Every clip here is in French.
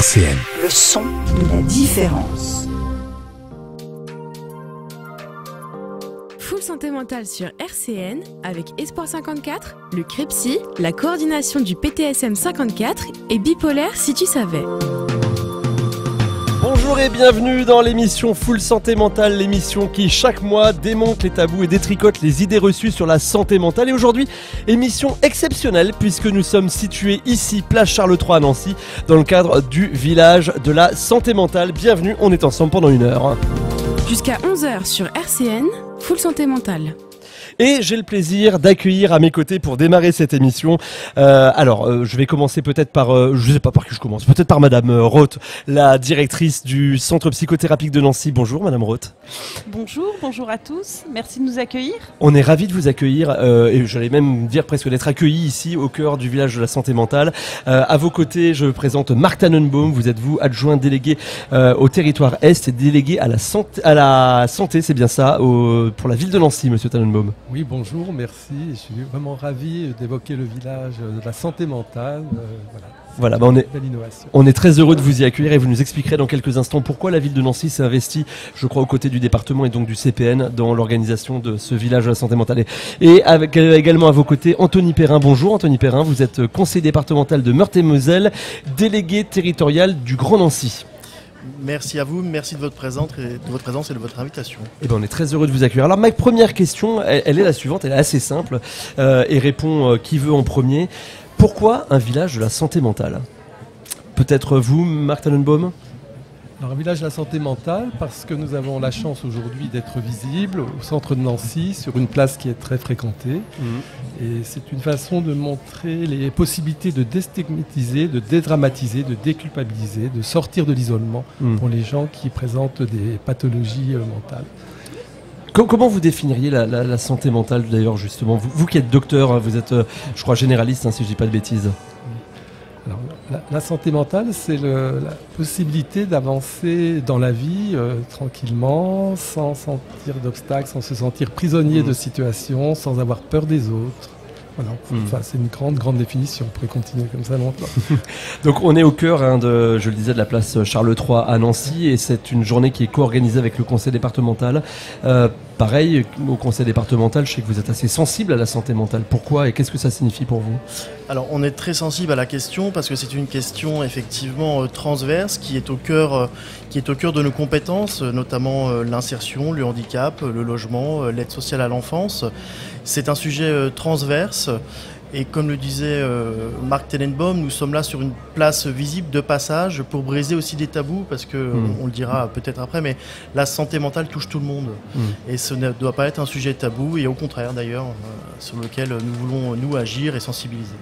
RCN. Le son de la différence. Full santé mentale sur RCN avec Espoir 54, le CREPSI, la coordination du PTSM 54 et Bipolaire si tu savais. Bonjour et bienvenue dans l'émission Full Santé Mentale, l'émission qui chaque mois démonte les tabous et détricote les idées reçues sur la santé mentale. Et aujourd'hui, émission exceptionnelle puisque nous sommes situés ici, place Charles III à Nancy, dans le cadre du village de la santé mentale. Bienvenue, on est ensemble pendant 1 heure. Jusqu'à 11h sur RCN, Full santé mentale. Et j'ai le plaisir d'accueillir à mes côtés pour démarrer cette émission. Je vais commencer peut-être par, je sais pas par qui je commence, peut-être par Madame Roth, la directrice du centre psychothérapique de Nancy. Bonjour Madame Roth. Bonjour à tous, merci de nous accueillir. On est ravis de vous accueillir et j'allais même dire presque d'être accueillis ici au cœur du village de la santé mentale. À vos côtés, je présente Marc Tannenbaum, vous êtes vous adjoint délégué au territoire Est et délégué à la santé, c'est bien ça, pour la ville de Nancy, Monsieur Tannenbaum. Oui, bonjour, merci. Je suis vraiment ravi d'évoquer le village de la santé mentale. Voilà, belle innovation. On est très heureux de vous y accueillir et vous nous expliquerez dans quelques instants pourquoi la ville de Nancy s'est investie, je crois, aux côtés du département et donc du CPN dans l'organisation de ce village de la santé mentale. Et avec également à vos côtés Anthony Perrin. Bonjour Anthony Perrin, vous êtes conseiller départemental de Meurthe-et-Moselle, délégué territorial du Grand Nancy. Merci à vous, merci de votre présence et de votre invitation. Eh ben, on est très heureux de vous accueillir. Alors ma première question, elle est la suivante, elle est assez simple et répond qui veut en premier. Pourquoi un village de la santé mentale ? Peut-être vous, Marc Tannenbaum ? Alors un village de la santé mentale parce que nous avons la chance aujourd'hui d'être visibles au centre de Nancy, sur une place qui est très fréquentée. Et c'est une façon de montrer les possibilités de déstigmatiser, de dédramatiser, de déculpabiliser, de sortir de l'isolement pour les gens qui présentent des pathologies mentales. Comment vous définiriez la santé mentale d'ailleurs justement vous qui êtes docteur, vous êtes je crois généraliste si je ne dis pas de bêtises. Alors, la santé mentale, c'est la possibilité d'avancer dans la vie tranquillement, sans sentir d'obstacles, sans se sentir prisonnier de situations, sans avoir peur des autres. Voilà. Enfin, c'est une grande définition. On pourrait continuer comme ça longtemps. Donc on est au cœur je le disais, de la place Charles III à Nancy et c'est une journée qui est co-organisée avec le conseil départemental. Pareil, au conseil départemental, je sais que vous êtes assez sensible à la santé mentale. Pourquoi et qu'est-ce que ça signifie pour vous ? Alors on est très sensible à la question parce que c'est une question effectivement transverse qui est au cœur de nos compétences, notamment l'insertion, le handicap, le logement, l'aide sociale à l'enfance. C'est un sujet transverse. Et comme le disait Marc Tannenbaum, nous sommes là sur une place visible de passage pour briser aussi des tabous parce que, on le dira peut-être après, mais la santé mentale touche tout le monde. Et ce ne doit pas être un sujet tabou et au contraire d'ailleurs, sur lequel nous voulons nous agir et sensibiliser.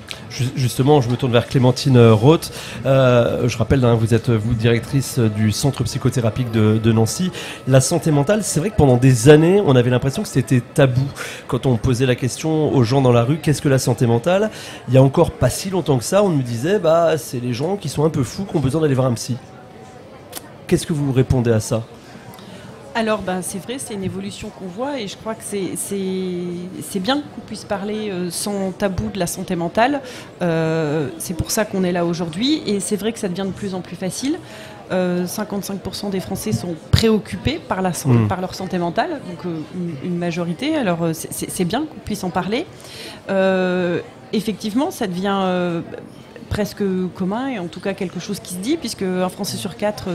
Justement, je me tourne vers Clémentine Roth. Je rappelle, vous êtes directrice du centre psychothérapique de Nancy. La santé mentale, c'est vrai que pendant des années, on avait l'impression que c'était tabou. Quand on posait la question aux gens dans la rue, qu'est-ce que la santé mentale ? Il y a encore pas si longtemps que ça, on nous disait c'est les gens qui sont un peu fous qui ont besoin d'aller voir un psy. Qu'est-ce que vous répondez à ça ? Alors c'est vrai, c'est une évolution qu'on voit et je crois que c'est bien qu'on puisse parler sans tabou de la santé mentale. C'est pour ça qu'on est là aujourd'hui et c'est vrai que ça devient de plus en plus facile. 55% des Français sont préoccupés par leur santé mentale, donc une majorité. Alors c'est bien qu'on puisse en parler. Effectivement, ça devient presque commun et en tout cas quelque chose qui se dit, puisque un Français sur 4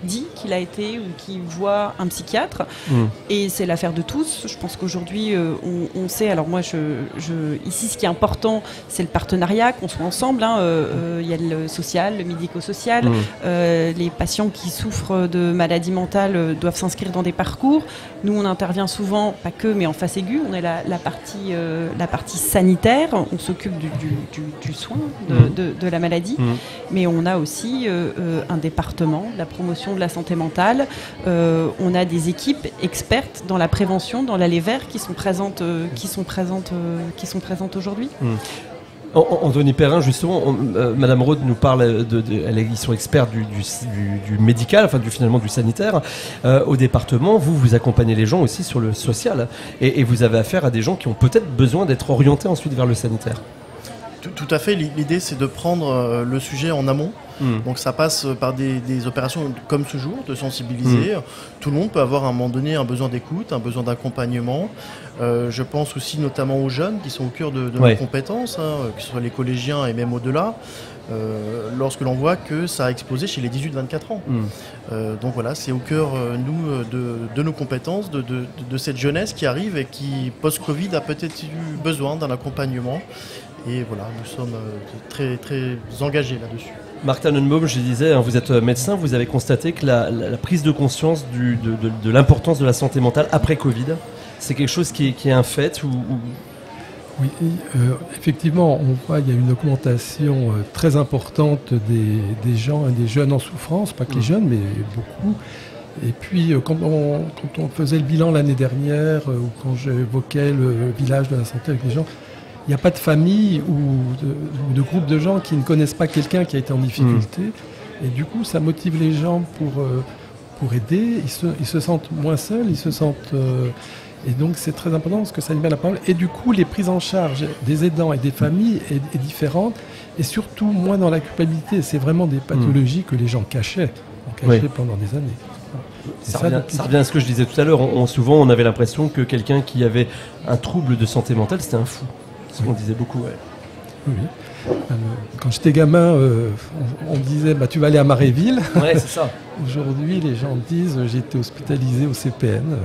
dit qu'il a été ou qu'il voit un psychiatre et c'est l'affaire de tous. Je pense qu'aujourd'hui on sait, alors moi ici ce qui est important c'est le partenariat, qu'on soit ensemble, il y a le social, le médico-social, les patients qui souffrent de maladies mentales doivent s'inscrire dans des parcours. Nous on intervient souvent, pas que, mais en phase aiguë, on est la partie sanitaire, on s'occupe du soin de la maladie, mais on a aussi un département de la promotion de la santé mentale. On a des équipes expertes dans la prévention, dans l'allée vert qui sont présentes aujourd'hui. Anthony Perrin, justement, Madame Roth nous parle ils sont experts du médical, enfin finalement du sanitaire. Au département, vous accompagnez les gens aussi sur le social et vous avez affaire à des gens qui ont peut-être besoin d'être orientés ensuite vers le sanitaire. Tout à fait, l'idée c'est de prendre le sujet en amont. Donc ça passe par des opérations comme ce jour, de sensibiliser. Tout le monde peut avoir à un moment donné un besoin d'écoute, un besoin d'accompagnement. Je pense aussi notamment aux jeunes qui sont au cœur de nos compétences, que ce soit les collégiens et même au-delà. Lorsque l'on voit que ça a explosé chez les 18-24 ans. Donc voilà, c'est au cœur, nous, de nos compétences, de cette jeunesse qui arrive et qui, post-Covid, a peut-être eu besoin d'un accompagnement. Et voilà, nous sommes très, très engagés là-dessus. Marc Tannenbaum, je disais, vous êtes médecin, vous avez constaté que la prise de conscience de l'importance de la santé mentale après Covid, c'est quelque chose qui est un fait Oui, effectivement, on voit qu'il y a une augmentation très importante des gens et des jeunes en souffrance, pas que les jeunes, mais beaucoup. Et puis, quand on faisait le bilan l'année dernière, ou quand j'évoquais le village de la santé avec les gens, il n'y a pas de famille ou de groupe de gens qui ne connaissent pas quelqu'un qui a été en difficulté. Et du coup, ça motive les gens pour aider. Ils se sentent moins seuls, ils se sentent... Et donc c'est très important parce que ça libère la parole. Et du coup, les prises en charge des aidants et des familles est différente. Et surtout, moins dans la culpabilité. C'est vraiment des pathologies que les gens cachaient pendant des années. Ça revient à ce que je disais tout à l'heure. Souvent, on avait l'impression que quelqu'un qui avait un trouble de santé mentale, c'était un fou. C'est ce qu'on disait beaucoup. Oui. Quand j'étais gamin, on disait tu vas aller à Maréville. Ouais, c'est ça. Aujourd'hui, les gens disent j'ai été hospitalisé au CPN.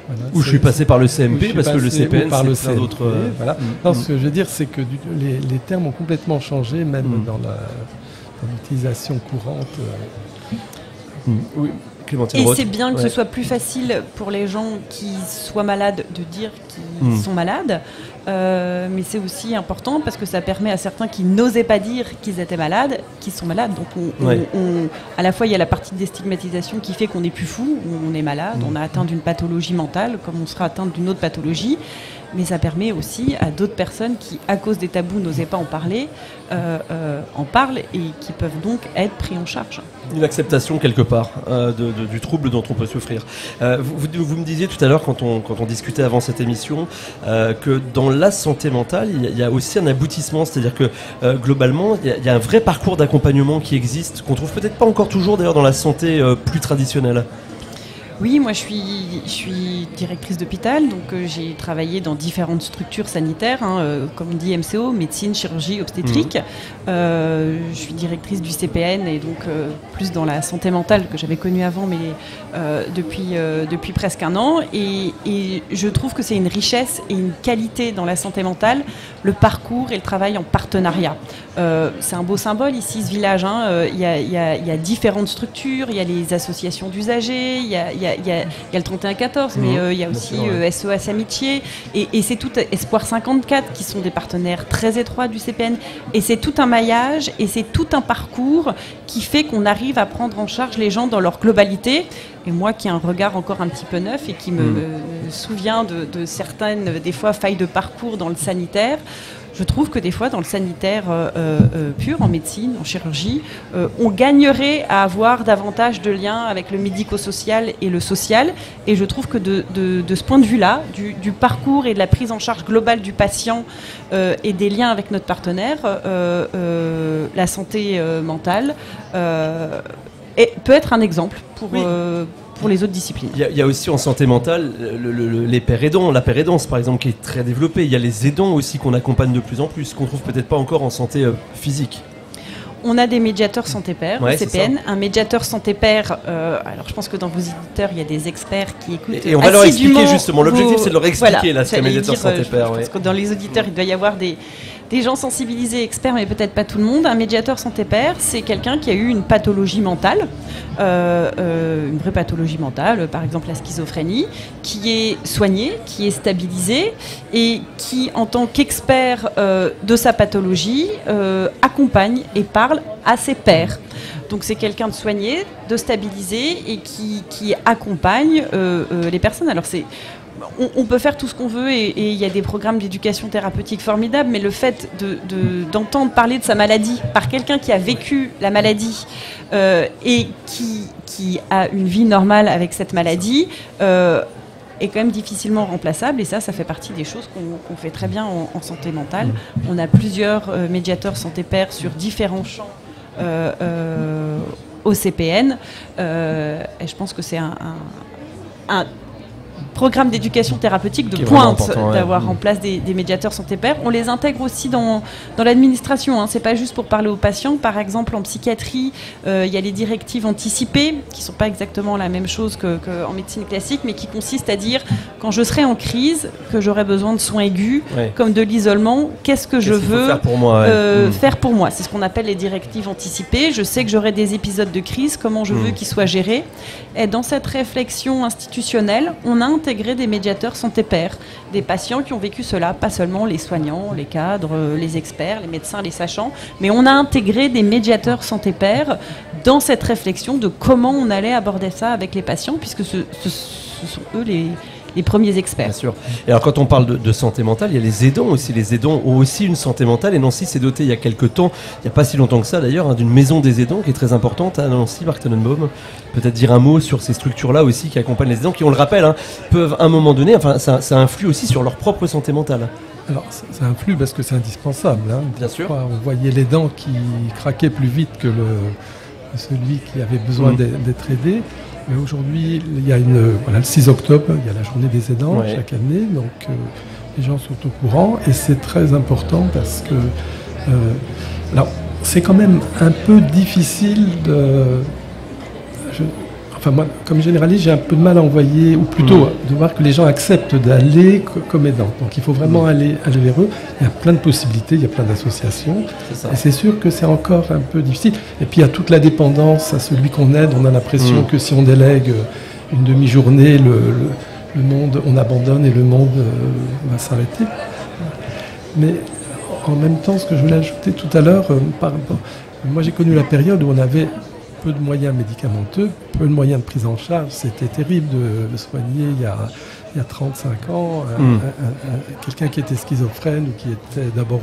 Voilà, ou je suis passé par le CMP parce que le CPN, par le c'est plein d'autres. Voilà. Non, ce que je veux dire, c'est que les termes ont complètement changé, même dans l'utilisation courante. Oui. Et c'est bien que ce soit plus facile pour les gens qui soient malades de dire qu'ils sont malades, mais c'est aussi important parce que ça permet à certains qui n'osaient pas dire qu'ils étaient malades, qu'ils sont malades. Donc à la fois il y a la partie de déstigmatisation qui fait qu'on n'est plus fou, on est malade, on a atteint d'une pathologie mentale comme on sera atteint d'une autre pathologie. Mais ça permet aussi à d'autres personnes qui, à cause des tabous, n'osaient pas en parler, en parlent et qui peuvent donc être pris en charge. Une acceptation quelque part du trouble dont on peut souffrir. Vous me disiez tout à l'heure quand on discutait avant cette émission que dans la santé mentale, il y a aussi un aboutissement, c'est-à-dire que globalement, il y a un vrai parcours d'accompagnement qui existe, qu'on trouve peut-être pas encore toujours d'ailleurs dans la santé plus traditionnelle. Oui, moi je suis directrice d'hôpital, donc j'ai travaillé dans différentes structures sanitaires, comme on dit MCO, médecine, chirurgie, obstétrique. Je suis directrice du CPN et donc plus dans la santé mentale que j'avais connue avant, mais depuis presque un an. Et je trouve que c'est une richesse et une qualité dans la santé mentale, le parcours et le travail en partenariat. C'est un beau symbole ici, ce village. Il y a différentes structures, il y a les associations d'usagers, il y a le 31-14, mais il y a aussi SOS Amitié, et c'est tout Espoir 54 qui sont des partenaires très étroits du CPN. Et c'est tout un maillage et c'est tout un parcours qui fait qu'on arrive à prendre en charge les gens dans leur globalité. Et moi qui ai un regard encore un petit peu neuf et qui me souvient de certaines, des fois, failles de parcours dans le sanitaire, je trouve que des fois, dans le sanitaire pur, en médecine, en chirurgie, on gagnerait à avoir davantage de liens avec le médico-social et le social. Et je trouve que de ce point de vue-là, du parcours et de la prise en charge globale du patient et des liens avec notre partenaire, la santé mentale peut être un exemple pour les autres disciplines. Il y a aussi en santé mentale les pairs aidants, la paire aidance par exemple qui est très développée. Il y a les aidants aussi qu'on accompagne de plus en plus, qu'on trouve peut-être pas encore en santé physique. On a des médiateurs santé-pairs, CPN, un médiateur santé-pairs. Alors je pense que dans vos éditeurs, il y a des experts qui écoutent. Et on va leur expliquer justement. L'objectif, c'est de leur expliquer ce qu'est un médiateur santé-pairs. Je pense que dans les auditeurs, il doit y avoir des gens sensibilisés, experts, mais peut-être pas tout le monde. Un médiateur santé-pairs, c'est quelqu'un qui a eu une pathologie mentale, une vraie pathologie mentale, par exemple la schizophrénie, qui est soigné, qui est stabilisé et qui, en tant qu'expert de sa pathologie, accompagne et parle à ses pairs. Donc c'est quelqu'un de soigné, de stabilisé et qui accompagne les personnes. Alors on peut faire tout ce qu'on veut et il y a des programmes d'éducation thérapeutique formidables, mais le fait d'entendre parler de sa maladie par quelqu'un qui a vécu la maladie et qui a une vie normale avec cette maladie est quand même difficilement remplaçable, et ça fait partie des choses qu'on fait très bien en santé mentale. On a plusieurs médiateurs santé-pairs sur différents champs au CPN. Et je pense que c'est un programme d'éducation thérapeutique de pointe d'avoir en place des médiateurs santé-père. On les intègre aussi dans l'administration. C'est pas juste pour parler aux patients. Par exemple, en psychiatrie, il y a les directives anticipées qui sont pas exactement la même chose qu'en médecine classique, mais qui consistent à dire quand je serai en crise, que j'aurai besoin de soins aigus, comme de l'isolement, qu'est-ce que je veux faire pour moi, faire pour moi. C'est ce qu'on appelle les directives anticipées. Je sais que j'aurai des épisodes de crise, comment je veux qu'ils soient gérés. Et dans cette réflexion institutionnelle, on a intégré des médiateurs santé-père, des patients qui ont vécu cela, pas seulement les soignants, les cadres, les experts, les médecins, les sachants, mais on a intégré des médiateurs santé-père dans cette réflexion de comment on allait aborder ça avec les patients, puisque ce sont eux les premiers experts. Bien sûr. Et alors quand on parle de santé mentale, il y a les aidants aussi. Les aidants ont aussi une santé mentale et Nancy s'est dotée il y a quelques temps, il n'y a pas si longtemps que ça d'ailleurs, d'une maison des aidants qui est très importante à Nancy. Marc Tenenbaum, peut-être dire un mot sur ces structures-là aussi qui accompagnent les aidants, qui on le rappelle, peuvent à un moment donné, ça influe aussi sur leur propre santé mentale. Alors ça influe parce que c'est indispensable. Bien sûr. On voyait l'aidant qui craquait plus vite que celui qui avait besoin d'être aidé. Mais aujourd'hui, il y a le 6 octobre, il y a la journée des aidants chaque année, donc les gens sont au courant et c'est très important parce que alors, c'est quand même un peu difficile moi, comme généraliste, j'ai un peu de mal à envoyer, ou plutôt de voir que les gens acceptent d'aller comme aidants. Donc il faut vraiment aller vers eux. Il y a plein de possibilités, il y a plein d'associations. Et c'est sûr que c'est encore un peu difficile. Et puis il y a toute la dépendance à celui qu'on aide. On a l'impression que si on délègue une demi-journée, le monde, on abandonne et le monde va s'arrêter. Mais en même temps, ce que je voulais ajouter tout à l'heure, moi j'ai connu la période où on avait peu de moyens médicamenteux, peu de moyens de prise en charge. C'était terrible de soigner il y a 35 ans quelqu'un qui était schizophrène ou qui était d'abord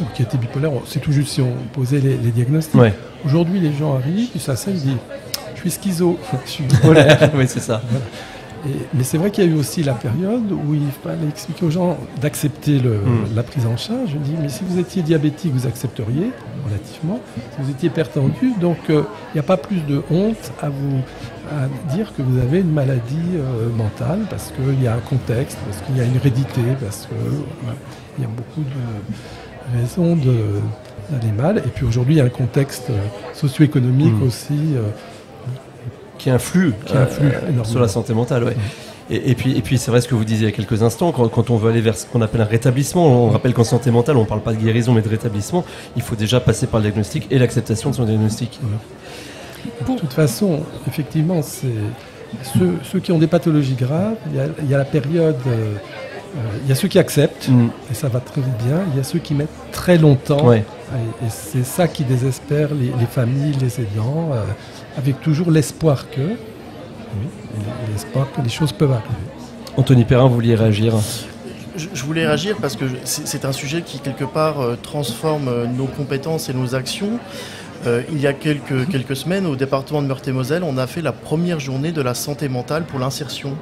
ou qui était bipolaire. C'est tout juste si on posait les diagnostics. Aujourd'hui, les gens arrivent, ils s'asseyent, ils disent « je suis schizo, je suis bipolaire ». Oui, c'est ça. Voilà. Mais c'est vrai qu'il y a eu aussi la période où il fallait expliquer aux gens d'accepter la prise en charge. Je dis, mais si vous étiez diabétique, vous accepteriez, relativement. Si vous étiez hypertendu, donc il n'y a pas plus de honte à dire que vous avez une maladie mentale, parce qu'il y a un contexte, parce qu'il y a une hérédité, parce qu'il y a beaucoup de raisons d'aller mal. Et puis aujourd'hui, il y a un contexte socio-économique aussi qui influe sur la santé mentale. Et puis c'est vrai ce que vous disiez il y a quelques instants, quand on veut aller vers ce qu'on appelle un rétablissement, on rappelle qu'en santé mentale on ne parle pas de guérison mais de rétablissement, il faut déjà passer par le diagnostic et l'acceptation de son diagnostic. De toute façon, effectivement, c'est ceux qui ont des pathologies graves, il y a la période, il y a ceux qui acceptent, et ça va très bien, il y a ceux qui mettent très longtemps, et c'est ça qui désespère les familles, les aidants, avec toujours l'espoir l'espoir que les choses peuvent arriver. Anthony Perrin, vous vouliez réagir ? Je voulais réagir parce que c'est un sujet qui, quelque part, transforme nos compétences et nos actions. Il y a quelques semaines, au département de Meurthe-et-Moselle, on a fait la première journée de la santé mentale pour l'insertion.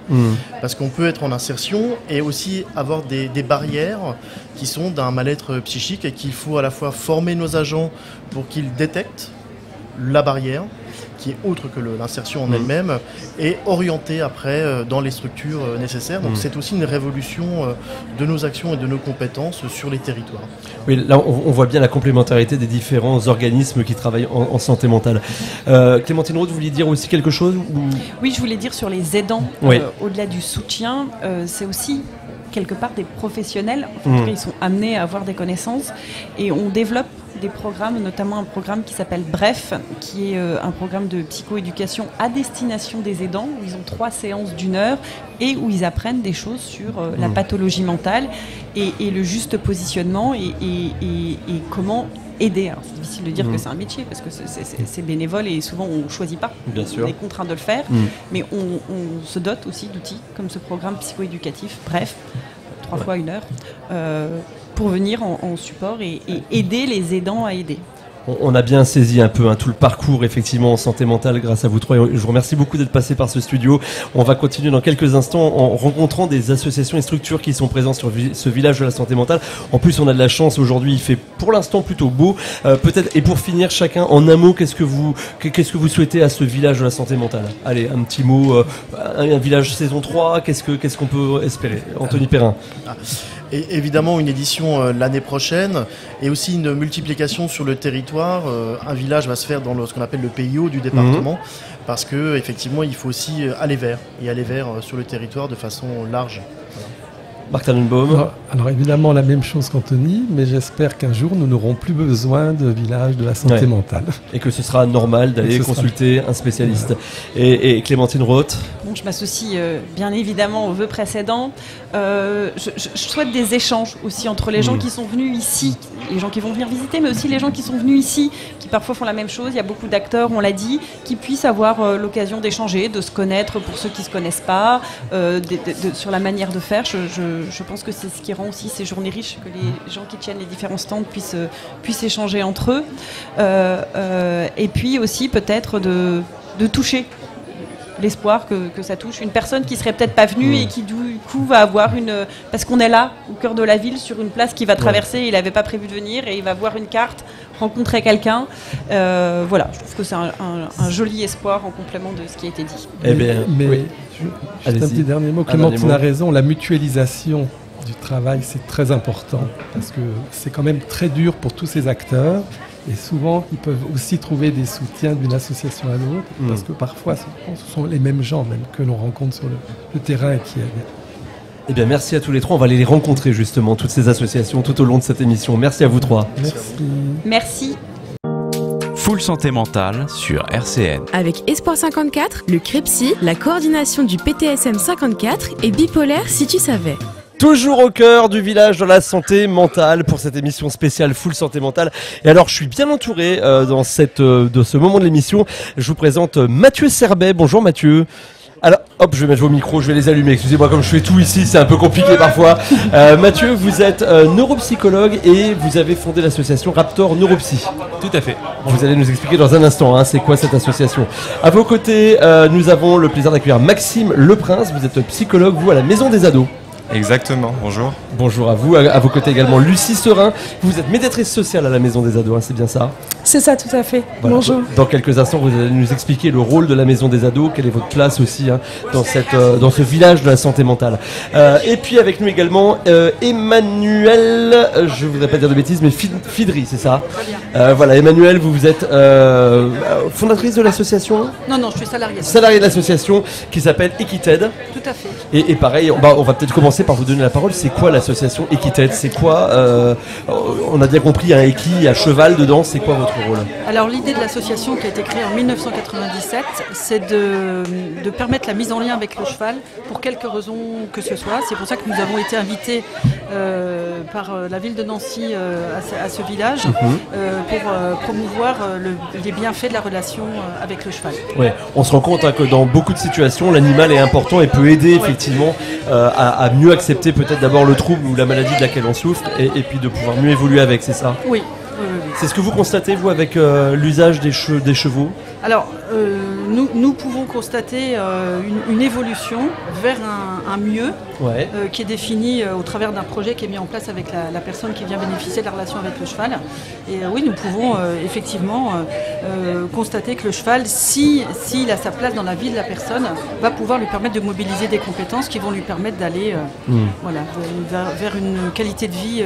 Parce qu'on peut être en insertion et aussi avoir des barrières qui sont d'un mal-être psychique et qu'il faut à la fois former nos agents pour qu'ils détectent la barrière, qui est autre que l'insertion en elle-même, et orienter après dans les structures nécessaires. Donc c'est aussi une révolution de nos actions et de nos compétences sur les territoires. Oui, là on voit bien la complémentarité des différents organismes qui travaillent en santé mentale. Clémentine Roth, vous vouliez dire aussi quelque chose Oui, je voulais dire sur les aidants, au-delà du soutien, c'est aussi quelque part des professionnels, ils sont amenés à avoir des connaissances et on développe des programmes, notamment un programme qui s'appelle Bref, qui est un programme de psychoéducation à destination des aidants, où ils ont 3 séances d'1 heure et où ils apprennent des choses sur la pathologie mentale et le juste positionnement et comment aider. Alors, c'est difficile de dire que c'est un métier parce que c'est bénévole et souvent on ne choisit pas. Bien sûr. On est contraint de le faire, mais on se dote aussi d'outils comme ce programme psychoéducatif, Bref, 3 fois 1 heure, pour venir en support et aider les aidants à aider. On a bien saisi un peu tout le parcours effectivement en santé mentale grâce à vous trois. Je vous remercie beaucoup d'être passé par ce studio. On va continuer dans quelques instants en rencontrant des associations et structures qui sont présentes sur ce village de la santé mentale. En plus, on a de la chance aujourd'hui, il fait pour l'instant plutôt beau. Peut-être, et pour finir, chacun en un mot, qu'est-ce que vous souhaitez à ce village de la santé mentale? Allez, un petit mot, un village saison 3, qu'est-ce qu'on peut espérer? Anthony Perrin. Et évidemment une édition l'année prochaine et aussi une multiplication sur le territoire. Un village va se faire dans ce qu'on appelle le PIO du département parce que effectivement il faut aussi aller vers sur le territoire de façon large. Voilà. Marc Tannenbaum. Alors évidemment la même chose qu'Anthony, mais j'espère qu'un jour nous n'aurons plus besoin de village de la santé mentale. Et que ce sera normal d'aller consulter un spécialiste. Voilà. Et Clémentine Roth. Bon, je m'associe bien évidemment aux vœux précédents. Je souhaite des échanges aussi entre les gens qui sont venus ici, les gens qui vont venir visiter, mais aussi les gens qui sont venus ici, qui parfois font la même chose. Il y a beaucoup d'acteurs, on l'a dit, qui puissent avoir l'occasion d'échanger, de se connaître pour ceux qui ne se connaissent pas, sur la manière de faire. Je pense que c'est ce qui rend aussi ces journées riches, que les gens qui tiennent les différents stands puissent échanger entre eux. Et puis aussi peut-être de toucher l'espoir que ça touche une personne qui serait peut-être pas venue et qui du coup va avoir parce qu'on est là au cœur de la ville sur une place qu'il va traverser, il n'avait pas prévu de venir et il va voir une carte, rencontrer quelqu'un. Voilà, je trouve que c'est un joli espoir en complément de ce qui a été dit. Juste un petit dernier mot. Clémentine a raison, la mutualisation du travail, c'est très important parce que c'est quand même très dur pour tous ces acteurs et souvent ils peuvent aussi trouver des soutiens d'une association à l'autre parce que parfois ce sont les mêmes gens même que l'on rencontre sur le terrain et qui aident. Eh bien merci à tous les trois, on va aller les rencontrer justement, toutes ces associations tout au long de cette émission. Merci à vous trois. Merci. Full santé mentale sur RCN. Avec Espoir 54, le CREPSI, la coordination du PTSM 54 et Bipolaire si tu savais. Toujours au cœur du village de la santé mentale pour cette émission spéciale Full Santé Mentale. Et alors, je suis bien entouré dans ce moment de l'émission. Je vous présente Mathieu Serbet. Bonjour Mathieu. Alors, hop, je vais mettre vos micros, je vais les allumer. Excusez-moi, comme je fais tout ici, c'est un peu compliqué parfois. Mathieu, vous êtes neuropsychologue et vous avez fondé l'association Raptor Neuropsy. Tout à fait. Vous allez nous expliquer dans un instant, c'est quoi cette association. À vos côtés, nous avons le plaisir d'accueillir Maxime Leprince. Vous êtes psychologue, vous, à la Maison des Ados. Exactement, bonjour. Bonjour à vous, à vos côtés également Lucie Serin. Vous êtes médiatrice sociale à la Maison des Ados, c'est bien ça? C'est ça, tout à fait. Voilà. Bonjour. Dans quelques instants, vous allez nous expliquer le rôle de la Maison des Ados, quelle est votre place aussi dans ce village de la santé mentale. Et puis avec nous également Emmanuel, je ne voudrais pas dire de bêtises, mais Fidri, c'est ça? Voilà, Emmanuel, vous êtes fondatrice de l'association? Non, je suis salariée. Salariée de l'association qui s'appelle Equited. Tout à fait. Et pareil, on va peut-être commencer par vous donner la parole. C'est quoi l'association Equited? C'est quoi on a bien compris, un équi à cheval dedans, c'est quoi votre rôle? Alors l'idée de l'association qui a été créée en 1997, c'est de permettre la mise en lien avec le cheval pour quelque raison que ce soit. C'est pour ça que nous avons été invités par la ville de Nancy à ce village pour promouvoir les bienfaits de la relation avec le cheval. Ouais, on se rend compte que dans beaucoup de situations, l'animal est important et peut aider effectivement à mieux accepter peut-être d'abord le trouble ou la maladie de laquelle on souffre et puis de pouvoir mieux évoluer avec, c'est ça? Oui. C'est ce que vous constatez, vous, avec l'usage des chevaux? Alors, nous pouvons constater une évolution vers un mieux qui est défini au travers d'un projet qui est mis en place avec la personne qui vient bénéficier de la relation avec le cheval. Et oui, nous pouvons effectivement constater que le cheval, s'il a sa place dans la vie de la personne, va pouvoir lui permettre de mobiliser des compétences qui vont lui permettre d'aller vers une qualité de vie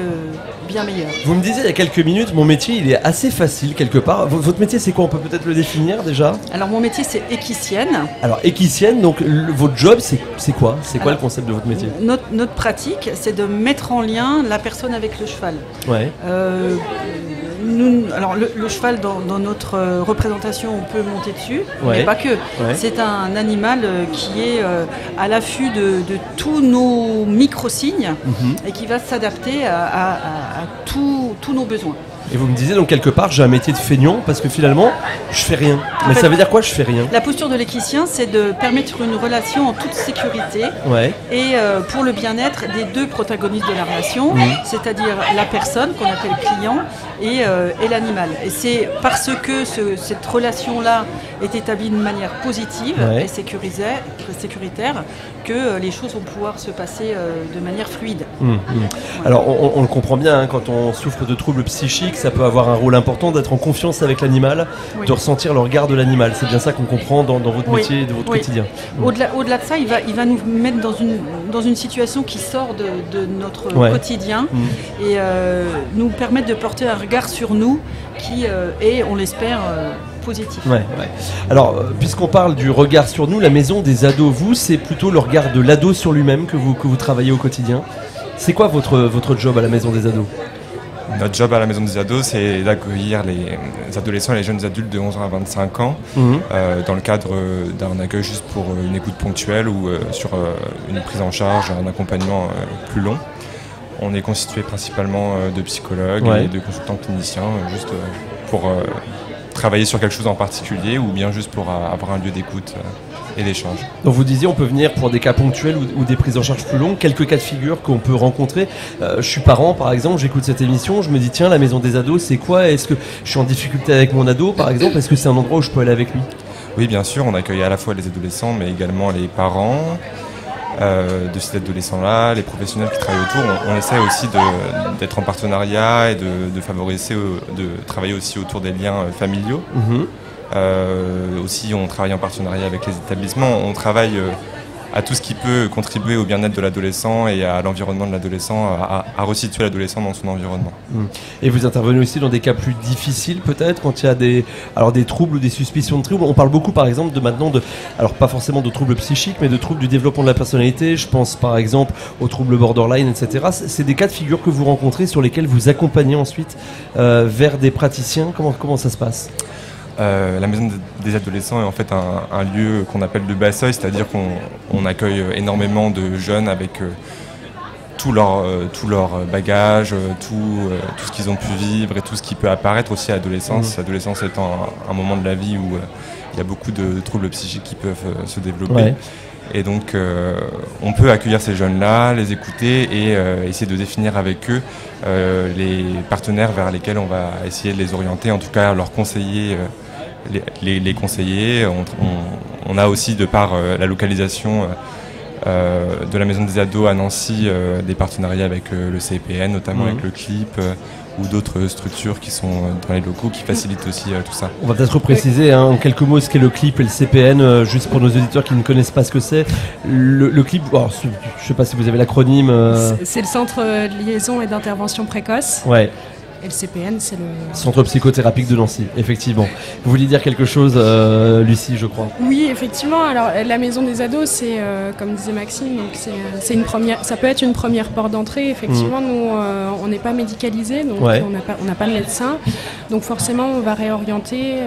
bien meilleure. Vous me disiez il y a quelques minutes, mon métier, il est assez facile quelque part. Votre métier, c'est quoi? On peut peut-être le définir déjà? Alors mon métier, c'est équicienne. Alors équicienne, donc votre job, c'est quoi? C'est quoi le concept de votre métier? Notre pratique, c'est de mettre en lien la personne avec le cheval. Ouais. Alors le cheval, dans notre représentation, on peut monter dessus, mais pas que. Ouais. C'est un animal qui est à l'affût de tous nos micro-signes et qui va s'adapter à tous nos besoins. Et vous me disiez donc quelque part, j'ai un métier de feignant parce que finalement, je fais rien. Mais ça veut dire quoi, je fais rien? La posture de l'équicien, c'est de permettre une relation en toute sécurité et pour le bien-être des deux protagonistes de la relation, c'est-à-dire la personne qu'on appelle client et l'animal. Et c'est parce que cette relation-là est établie d'une manière positive et sécuritaire que les choses vont pouvoir se passer de manière fluide. Voilà. Alors on le comprend bien, hein, quand on souffre de troubles psychiques, ça peut avoir un rôle important d'être en confiance avec l'animal, de ressentir le regard de l'animal. C'est bien ça qu'on comprend dans votre métier et de votre quotidien. Au-delà de ça, il va nous mettre dans une situation qui sort de notre quotidien et nous permettre de porter un regard sur nous qui est, on l'espère, positif. Alors, puisqu'on parle du regard sur nous, la maison des ados, vous, c'est plutôt le regard de l'ado sur lui-même que vous travaillez au quotidien. C'est quoi votre job à la maison des ados? Notre job à la maison des ados, c'est d'accueillir les adolescents et les jeunes adultes de 11 ans à 25 ans dans le cadre d'un accueil juste pour une écoute ponctuelle ou sur une prise en charge, un accompagnement plus long. On est constitué principalement de psychologues et de consultants cliniciens juste pour travailler sur quelque chose en particulier ou bien juste pour avoir un lieu d'écoute et d'échange. Donc vous disiez on peut venir pour des cas ponctuels ou des prises en charge plus longues, quelques cas de figure qu'on peut rencontrer. Je suis parent par exemple, j'écoute cette émission, je me dis tiens la maison des ados c'est quoi? Est-ce que je suis en difficulté avec mon ado par exemple? Est-ce que c'est un endroit où je peux aller avec lui? Oui bien sûr, on accueille à la fois les adolescents mais également les parents de ces adolescents-là, les professionnels qui travaillent autour. On essaie aussi d'être en partenariat et de favoriser, de travailler aussi autour des liens familiaux. Aussi, on travaille en partenariat avec les établissements. On travaille à tout ce qui peut contribuer au bien-être de l'adolescent et à l'environnement de l'adolescent, à resituer l'adolescent dans son environnement. Et vous intervenez aussi dans des cas plus difficiles peut-être, quand il y a des troubles ou des suspicions de troubles. On parle beaucoup par exemple alors pas forcément de troubles psychiques, mais de troubles du développement de la personnalité. Je pense par exemple aux troubles borderline, etc. C'est des cas de figure que vous rencontrez sur lesquels vous accompagnez ensuite vers des praticiens. Comment ça se passe ? La maison des adolescents est en fait un lieu qu'on appelle de bas seuil, c'est-à-dire qu'on accueille énormément de jeunes avec tout leur bagage, tout ce qu'ils ont pu vivre et tout ce qui peut apparaître aussi à l'adolescence. L'adolescence étant un moment de la vie où il y a beaucoup de troubles psychiques qui peuvent se développer. Et donc on peut accueillir ces jeunes-là, les écouter et essayer de définir avec eux les partenaires vers lesquels on va essayer de les orienter, en tout cas leur conseiller, les conseiller. On a aussi, de par la localisation de la maison des ados à Nancy, des partenariats avec le CPN, notamment avec le CLIP ou d'autres structures qui sont dans les locaux qui facilitent aussi tout ça. On va peut-être préciser en quelques mots ce qu'est le CLIP et le CPN, juste pour nos auditeurs qui ne connaissent pas ce que c'est. Le CLIP, alors, je ne sais pas si vous avez l'acronyme. C'est le Centre de liaison et d'intervention précoce. Et le CPN, c'est le Centre psychothérapique de Nancy, effectivement. Vous vouliez dire quelque chose, Lucie, je crois. Oui, effectivement. Alors, la maison des ados, c'est, comme disait Maxime, donc c'est une première. Ça peut être une première porte d'entrée. Effectivement, nous, on n'est pas médicalisés, donc on n'a pas de médecin. Donc, forcément, on va réorienter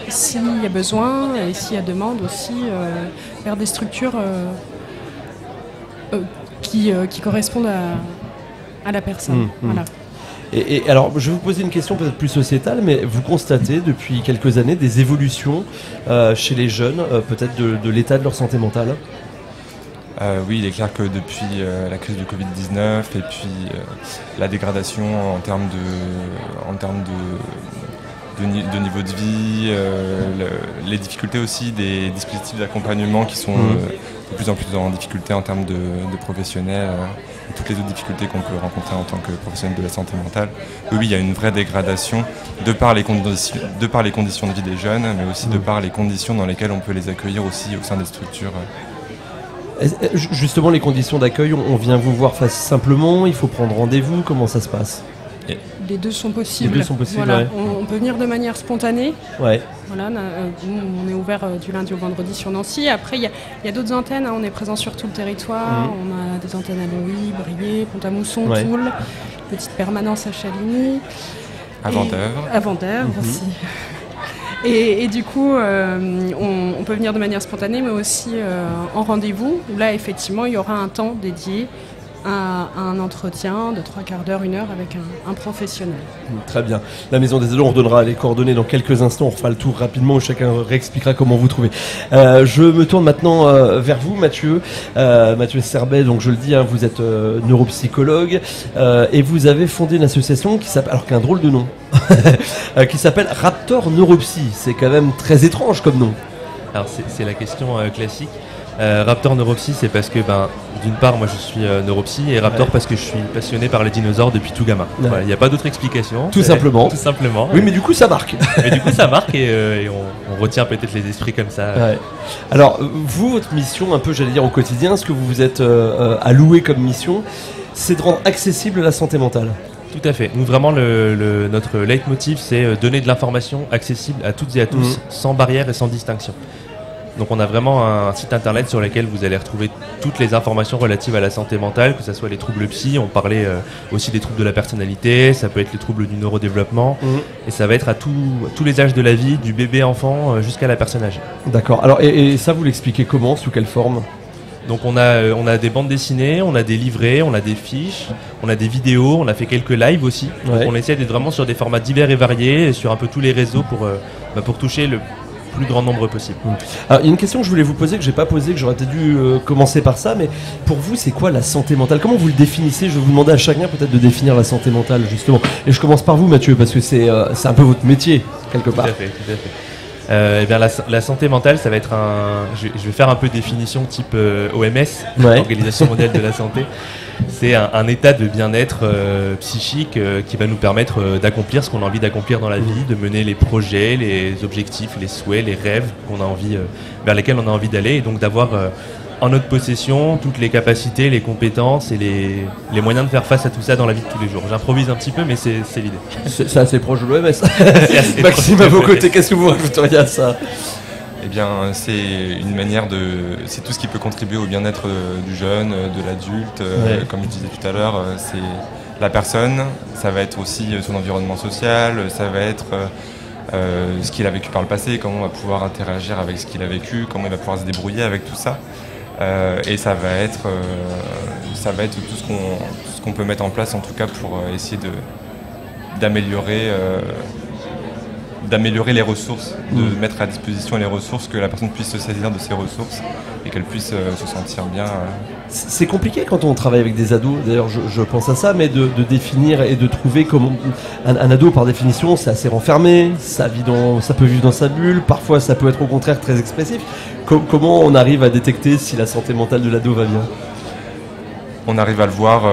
s'il y a besoin et s'il y a demande aussi vers des structures qui correspondent à la personne. Voilà. Et alors, je vais vous poser une question peut-être plus sociétale, mais vous constatez depuis quelques années des évolutions chez les jeunes, peut-être de l'état de leur santé mentale? Oui, il est clair que depuis la crise du Covid-19 et puis la dégradation en termes de niveau de vie, les difficultés aussi des dispositifs d'accompagnement qui sont de plus en plus en difficulté en termes de professionnels, et toutes les autres difficultés qu'on peut rencontrer en tant que professionnel de la santé mentale. Oui, il y a une vraie dégradation de par les conditions de vie des jeunes, mais aussi de par les conditions dans lesquelles on peut les accueillir aussi au sein des structures. Justement, les conditions d'accueil, on vient vous voir simplement, il faut prendre rendez-vous, comment ça se passe? Les deux sont possibles. Les deux sont possibles, voilà. On peut venir de manière spontanée. Voilà, on est ouvert du lundi au vendredi sur Nancy. Après, il y a d'autres antennes. On est présent sur tout le territoire. On a des antennes à Louis, Briey, Pont-à-Mousson, Toul, petite permanence à Chaligny. À Vendœuvre aussi. Et du coup, on peut venir de manière spontanée, mais aussi en rendez-vous, où là, effectivement, il y aura un temps dédié un entretien de 3/4 d'heure, 1 heure avec un professionnel. Très bien. La Maison des Ados, on redonnera les coordonnées dans quelques instants. On fera le tour rapidement où chacun réexpliquera comment vous trouvez. Je me tourne maintenant vers vous, Mathieu. Mathieu Serbet, donc je le dis, vous êtes neuropsychologue et vous avez fondé une association qui s'appelle, alors qu'un drôle de nom, qui s'appelle Raptor Neuropsy. C'est quand même très étrange comme nom. Alors c'est la question classique. Raptor Neuropsy, c'est parce que d'une part moi je suis neuropsy et Raptor parce que je suis passionné par les dinosaures depuis tout gamin. Il n'y a pas d'autre explication. Tout simplement. Tout simplement. Oui, mais du coup ça marque. Mais du coup ça marque et on retient peut-être les esprits comme ça. Ouais. Alors vous, votre mission un peu, j'allais dire au quotidien, ce que vous vous êtes alloué comme mission, c'est de rendre accessible la santé mentale. Tout à fait. Nous vraiment notre leitmotiv c'est donner de l'information accessible à toutes et à tous, sans barrière et sans distinction. Donc on a vraiment un site internet sur lequel vous allez retrouver toutes les informations relatives à la santé mentale, que ce soit les troubles psy, on parlait aussi des troubles de la personnalité, ça peut être les troubles du neurodéveloppement, et ça va être à tous les âges de la vie, du bébé enfant jusqu'à la personne âgée. D'accord. Alors et ça vous l'expliquez comment, sous quelle forme ? Donc on a des bandes dessinées, on a des livrets, on a des fiches, on a des vidéos, on a fait quelques lives aussi. Ouais. On essaie d'être vraiment sur des formats divers et variés, sur un peu tous les réseaux pour toucher le plus grand nombre possible. Alors, il y a une question que je voulais vous poser, que j'ai pas posée, que j'aurais peut-être dû commencer par ça, mais pour vous, c'est quoi la santé mentale ? Comment vous le définissez ? Je vais vous demander à chacun peut-être de définir la santé mentale, justement. Et je commence par vous, Mathieu, parce que c'est un peu votre métier, quelque part. Tout à fait. Eh bien, la santé mentale, ça va être je vais faire un peu définition type OMS, Organisation mondiale de la santé. C'est un état de bien-être psychique qui va nous permettre d'accomplir ce qu'on a envie d'accomplir dans la vie, de mener les projets, les objectifs, les souhaits, les rêves qu'on a envie, vers lesquels on a envie d'aller, et donc d'avoir en notre possession toutes les capacités, les compétences et les moyens de faire face à tout ça dans la vie de tous les jours. J'improvise un petit peu, mais c'est l'idée. C'est assez proche de l'OMS. Maxime, à vos côtés, qu'est-ce que vous rajouteriez à ça ? Eh bien, c'est tout ce qui peut contribuer au bien-être du jeune, de l'adulte. Comme je disais tout à l'heure, c'est la personne, ça va être aussi son environnement social, ça va être ce qu'il a vécu par le passé, comment on va pouvoir interagir avec ce qu'il a vécu, comment il va pouvoir se débrouiller avec tout ça. Et ça va être tout ce qu'on peut mettre en place, en tout cas, pour essayer d'améliorer les ressources, de mettre à disposition les ressources, que la personne puisse se saisir de ces ressources et qu'elle puisse se sentir bien. C'est compliqué quand on travaille avec des ados, d'ailleurs je pense à ça, mais de définir et de trouver comment un ado par définition c'est assez renfermé, ça peut vivre dans sa bulle, parfois ça peut être au contraire très expressif. Comment on arrive à détecter si la santé mentale de l'ado va bien ? On arrive à le voir.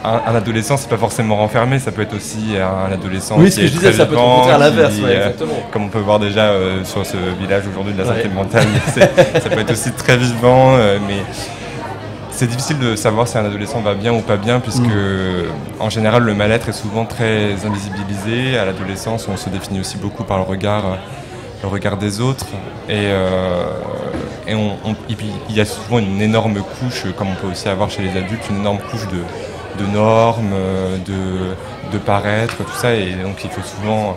Un adolescent, c'est pas forcément renfermé, ça peut être aussi un adolescent qui est très ça peut être au contraire l'inverse, exactement. Comme on peut voir déjà sur ce village aujourd'hui de la santé mentale, ça peut être aussi très vivant, mais c'est difficile de savoir si un adolescent va bien ou pas bien, puisque en général le mal-être est souvent très invisibilisé. À l'adolescence, on se définit aussi beaucoup par le regard des autres, et puis il y a souvent une énorme couche, comme on peut aussi avoir chez les adultes, une énorme couche de normes, de paraître, tout ça, et donc il faut souvent...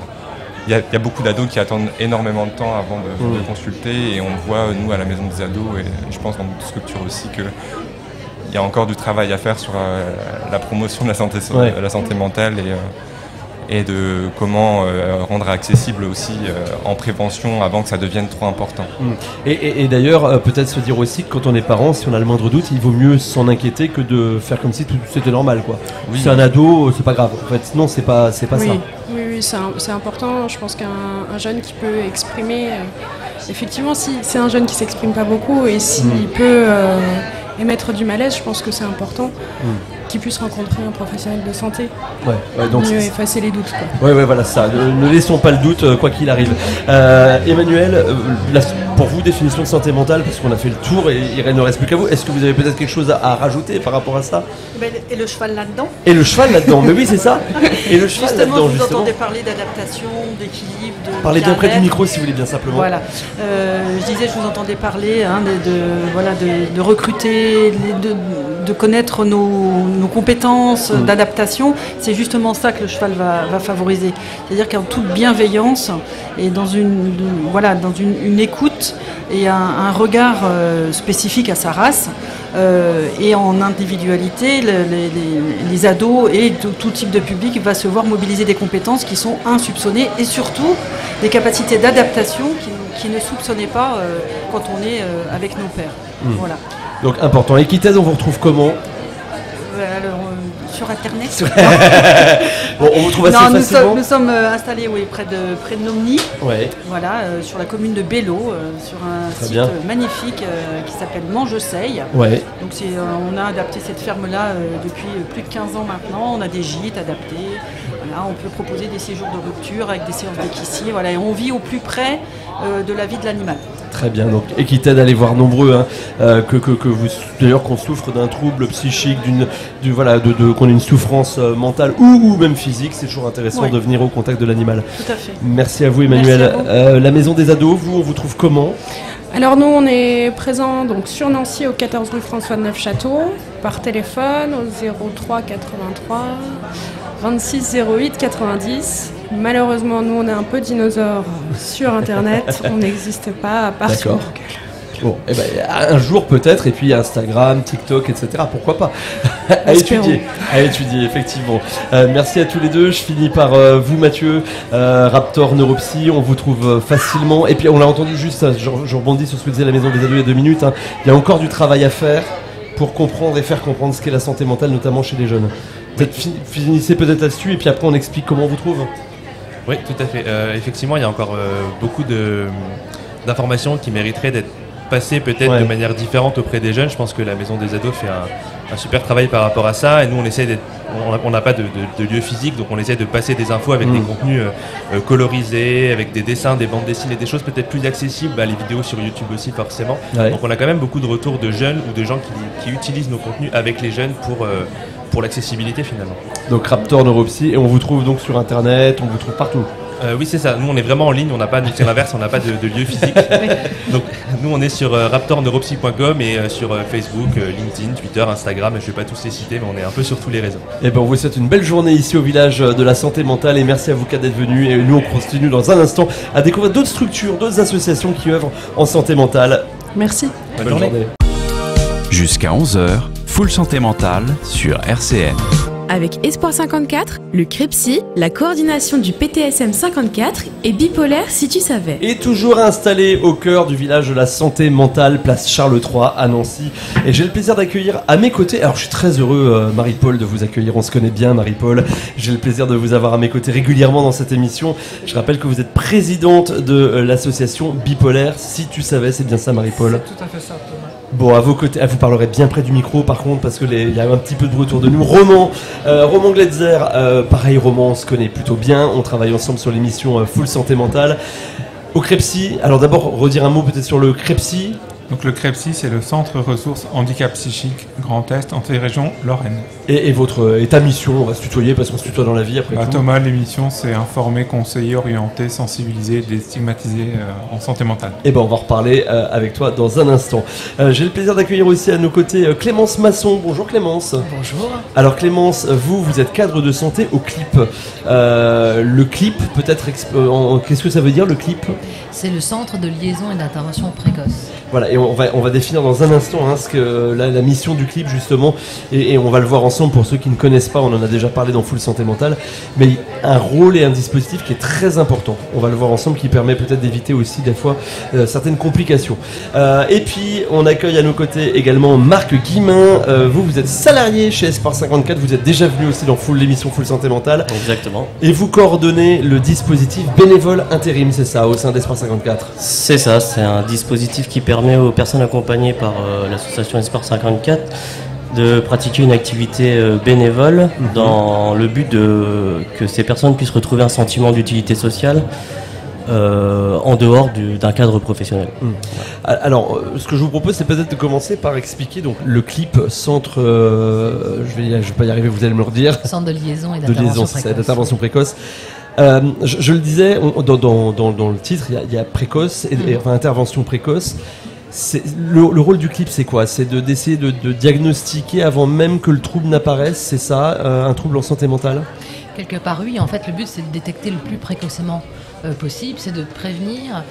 Il y a beaucoup d'ados qui attendent énormément de temps avant de consulter, et on le voit, nous, à la Maison des Ados, et je pense dans notre structure aussi, qu'il y a encore du travail à faire sur la promotion de la santé mentale, et de comment rendre accessible aussi en prévention avant que ça devienne trop important. Et d'ailleurs, peut-être se dire aussi que quand on est parent, si on a le moindre doute, il vaut mieux s'en inquiéter que de faire comme si tout c'était normal, quoi. Oui. C'est un ado, c'est pas grave. En fait, non, c'est pas ça. Oui, c'est important. Je pense qu'un jeune qui peut exprimer, effectivement, si c'est un jeune qui s'exprime pas beaucoup et s'il peut émettre du malaise, je pense que c'est important. Qu'il puisse rencontrer un professionnel de santé. Donc mieux effacer les doutes, quoi. Voilà ça. Ne laissons pas le doute, quoi qu'il arrive. Emmanuel, pour vous, définition de santé mentale, parce qu'on a fait le tour et il ne reste plus qu'à vous. Est-ce que vous avez peut-être quelque chose à rajouter par rapport à ça ? Et le cheval là-dedans. Et le cheval là-dedans, mais oui, c'est ça. Et le cheval justement, là-dedans, vous entendez parler d'adaptation, d'équilibre, de parlez bien près du micro, si vous voulez, bien simplement. Voilà. Je disais, je vous entendais parler de recruter, de connaître nos compétences d'adaptation. C'est justement ça que le cheval va favoriser. C'est-à-dire qu'en toute bienveillance et dans une écoute et un regard spécifique à sa race, Et en individualité, les ados et tout type de public va se voir mobiliser des compétences qui sont insoupçonnées et surtout des capacités d'adaptation qui ne soupçonnaient pas quand on est avec nos pairs. Voilà. Donc important. Equited, on vous retrouve comment ? Sur Internet. Bon, on vous trouve assez facilement. Nous sommes installés près de Nomny, ouais. Voilà, sur la commune de Bello, sur un site magnifique qui s'appelle Mangeseille. Ouais. Donc on a adapté cette ferme-là depuis plus de 15 ans maintenant. On a des gîtes adaptés. Voilà, on peut proposer des séjours de rupture avec des séances d'équissier. Voilà, et on vit au plus près de la vie de l'animal. Très bien, donc Equited, allez voir nombreux, que vous, d'ailleurs, qu'on souffre d'un trouble psychique, qu'on ait une souffrance mentale ou même physique, c'est toujours intéressant de venir au contact de l'animal. Tout à fait. Merci à vous, Emmanuel. Merci à vous. La Maison des Ados, on vous trouve comment ? Alors nous, on est présent donc sur Nancy au 14 rue François de Neufchâteau, par téléphone au 03 83 26 08 90. Malheureusement, nous, on est un peu dinosaures sur Internet. On n'existe pas à part sur Google. Bon, un jour peut-être, et puis Instagram, TikTok, etc. Pourquoi pas ? à étudier, effectivement. Merci à tous les deux. Je finis par vous, Mathieu, Raptor Neuropsy. On vous trouve facilement. Et puis, on l'a entendu juste, je rebondis sur ce que disait la Maison des Ados il y a 2 minutes. Il y a encore du travail à faire pour comprendre et faire comprendre ce qu'est la santé mentale, notamment chez les jeunes. Peut-être finissez peut-être là-dessus, et puis après, on explique comment on vous trouve. Oui, tout à fait. Effectivement, il y a encore beaucoup d'informations qui mériteraient d'être passées peut-être de manière différente auprès des jeunes. Je pense que la Maison des Ados fait un super travail par rapport à ça. Et nous, on n'a pas de lieu physique, donc on essaie de passer des infos avec des contenus colorisés, avec des dessins, des bandes dessinées, des choses peut-être plus accessibles, les vidéos sur YouTube aussi forcément. Ouais. Donc on a quand même beaucoup de retours de jeunes ou de gens qui utilisent nos contenus avec les jeunes pour l'accessibilité finalement. Donc Raptor Neuropsy, et on vous trouve donc sur Internet, on vous trouve partout. Oui, c'est ça. Nous, on est vraiment en ligne. On n'a pas, c'est l'inverse. On n'a pas de lieu physique. Donc, nous, on est sur raptorneuropsy.com et sur Facebook, LinkedIn, Twitter, Instagram. Je ne vais pas tous les citer, mais on est un peu sur tous les réseaux. Et on vous souhaite une belle journée ici au village de la santé mentale et merci à vous d'être venus. Et nous, on continue dans un instant à découvrir d'autres structures, d'autres associations qui œuvrent en santé mentale. Merci. Bonne journée. Jusqu'à 11h, Full Santé Mentale sur RCN. Avec Espoir 54, le CREPSI, la coordination du PTSM 54 et Bipolaire si tu savais. Et toujours installé au cœur du village de la santé mentale, place Charles III à Nancy. Et j'ai le plaisir d'accueillir à mes côtés, alors je suis très heureux Marie-Paul de vous accueillir, on se connaît bien Marie-Paul. J'ai le plaisir de vous avoir à mes côtés régulièrement dans cette émission. Je rappelle que vous êtes présidente de l'association Bipolaire si tu savais, c'est bien ça Marie-Paul ? C'est tout à fait ça Thomas. Bon, à vos côtés, vous parlerez bien près du micro par contre parce que il y a un petit peu de bruit autour de nous. Roman Gletzer, pareil Roman, on se connaît plutôt bien, on travaille ensemble sur l'émission Full Santé Mentale. Au CREPSI, alors d'abord redire un mot peut-être sur le CREPSI. Donc le CREPSI, c'est le Centre Ressources Handicap Psychique Grand Est, en région Lorraine. Et ta mission, on va se tutoyer parce qu'on se tutoie dans la vie après tout. Thomas, l'émission, c'est informer, conseiller, orienter, sensibiliser, déstigmatiser en santé mentale. Et on va reparler avec toi dans un instant. J'ai le plaisir d'accueillir aussi à nos côtés Clémence Masson. Bonjour Clémence. Bonjour. Alors Clémence, vous êtes cadre de santé au CLIP. Le CLIP, peut-être, qu'est-ce que ça veut dire le CLIP ? C'est le Centre de liaison et d'intervention précoce. Voilà, et on va définir dans un instant ce que la mission du CLIP justement, et on va le voir ensemble pour ceux qui ne connaissent pas, on en a déjà parlé dans Full Santé Mentale, mais un rôle et un dispositif qui est très important. On va le voir ensemble, qui permet peut-être d'éviter aussi des fois certaines complications. Et puis on accueille à nos côtés également Marc Guillemin. Vous êtes salarié chez Espoir 54, vous êtes déjà venu aussi dans l'émission Full Santé Mentale. Exactement. Et vous coordonnez le dispositif bénévole intérim, c'est ça, au sein d'Espoir 54. C'est ça, c'est un dispositif qui permet aux personnes accompagnées par l'association Espoir 54 de pratiquer une activité bénévole dans le but que ces personnes puissent retrouver un sentiment d'utilité sociale en dehors d'un cadre professionnel. Alors, ce que je vous propose, c'est peut-être de commencer par expliquer donc le CLIP, centre, je vais pas y arriver, vous allez me le redire. Centre de liaison et d'intervention précoce. Je le disais, dans le titre, il y a précoce et intervention précoce. Le rôle du CLIP, c'est quoi ? C'est d'essayer de diagnostiquer avant même que le trouble n'apparaisse, c'est ça, un trouble en santé mentale ? Quelque part, oui. En fait, le but, c'est de détecter le plus précocement possible, c'est de prévenir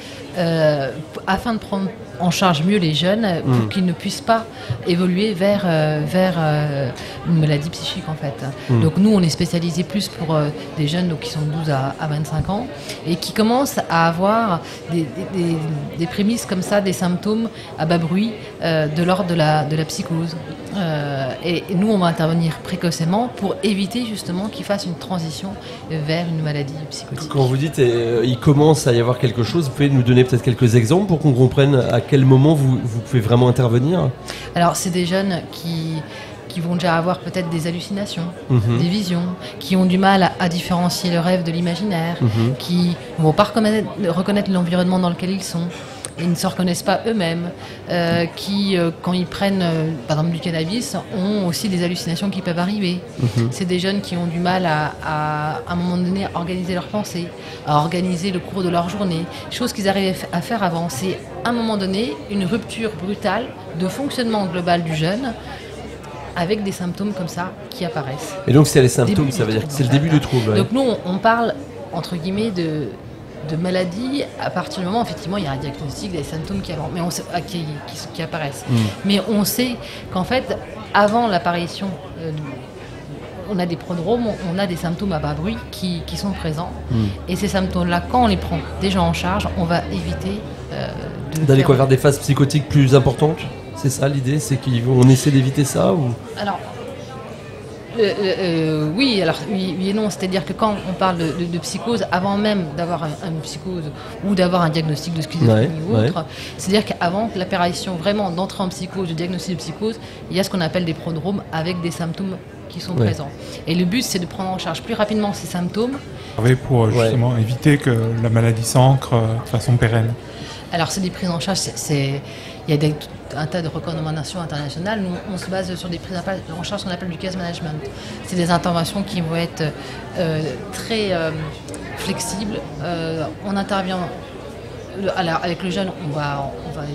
afin de prendre en charge mieux les jeunes pour qu'ils ne puissent pas évoluer vers une maladie psychique en fait. Donc nous, on est spécialisé plus pour des jeunes donc, qui sont de 12 à 25 ans et qui commencent à avoir des prémices comme ça, des symptômes à bas bruit de l'ordre de la psychose. Et nous, on va intervenir précocement pour éviter justement qu'ils fassent une transition vers une maladie psychotique. Quand vous dites il commence à y avoir quelque chose, vous pouvez nous donner peut-être quelques exemples pour qu'on comprenne à quel moment vous pouvez vraiment intervenir? Alors, c'est des jeunes qui vont déjà avoir peut-être des hallucinations, des visions, qui ont du mal à différencier le rêve de l'imaginaire, qui ne vont pas reconnaître l'environnement dans lequel ils sont. Ils ne se reconnaissent pas eux-mêmes, qui, quand ils prennent, par exemple, du cannabis, ont aussi des hallucinations qui peuvent arriver. C'est des jeunes qui ont du mal à un moment donné, à organiser leurs pensées, à organiser le cours de leur journée, chose qu'ils arrivaient à faire avant. C'est, à un moment donné, une rupture brutale de fonctionnement global du jeune, avec des symptômes comme ça qui apparaissent. Et donc, c'est les symptômes, ça veut dire que c'est le début du trouble. Donc, nous, on parle, entre guillemets, de maladie à partir du moment, effectivement, il y a un diagnostic, des symptômes qui apparaissent. Mais on sait qu'en fait, avant l'apparition, on a des prodromes, on a des symptômes à bas bruit qui sont présents. Et ces symptômes-là, quand on les prend déjà en charge, on va éviter d'aller vers des phases psychotiques plus importantes. C'est ça l'idée, c'est qu'on essaie d'éviter ça ou... Alors, oui et non, c'est-à-dire que quand on parle de psychose, avant même d'avoir une psychose ou d'avoir un diagnostic de schizophrénie ou autre, c'est-à-dire qu'avant l'apparition vraiment d'entrer en psychose, de diagnostic de psychose, il y a ce qu'on appelle des prodromes avec des symptômes qui sont présents. Et le but, c'est de prendre en charge plus rapidement ces symptômes. Pour justement éviter que la maladie s'ancre de façon pérenne. Alors, c'est des prises en charge, il y a un tas de recommandations internationales. Nous, on se base sur des prises en charge qu'on appelle du case management. C'est des interventions qui vont être très flexibles. On intervient avec le jeune, on va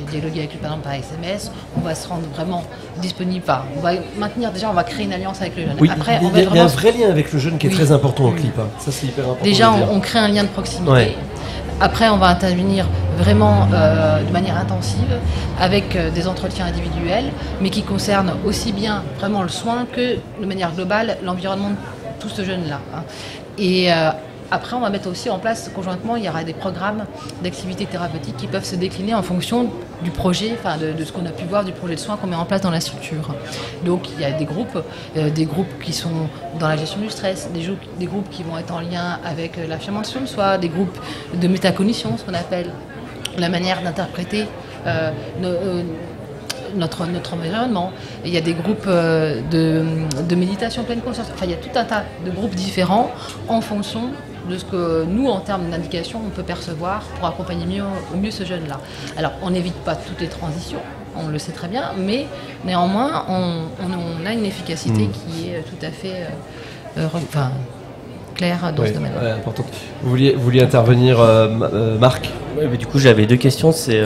dialoguer avec lui par exemple par SMS, on va se rendre vraiment disponible, on va créer une alliance avec le jeune. Oui, après, il y a un vrai lien avec le jeune qui est très important au clip. Ça, c'est hyper important. Déjà, on crée un lien de proximité. Après, on va intervenir vraiment de manière intensive avec des entretiens individuels, mais qui concernent aussi bien vraiment le soin que, de manière globale, l'environnement de tout ce jeune-là. Et après, on va mettre aussi en place, conjointement, il y aura des programmes d'activités thérapeutiques qui peuvent se décliner en fonction du projet, de ce qu'on a pu voir du projet de soins qu'on met en place dans la structure. Donc, il y a des groupes qui sont dans la gestion du stress, des groupes qui vont être en lien avec l'affirmation de soi, des groupes de métacognition, ce qu'on appelle la manière d'interpréter notre environnement. Il y a des groupes de méditation pleine conscience. Enfin, il y a tout un tas de groupes différents en fonction de ce que nous, en termes d'indication, on peut percevoir pour accompagner au mieux ce jeune-là. Alors, on n'évite pas toutes les transitions, on le sait très bien, mais néanmoins, on a une efficacité qui est tout à fait claire dans ce domaine-là. Importante. Vous vouliez intervenir, Marc? Mais du coup, j'avais deux questions. C'est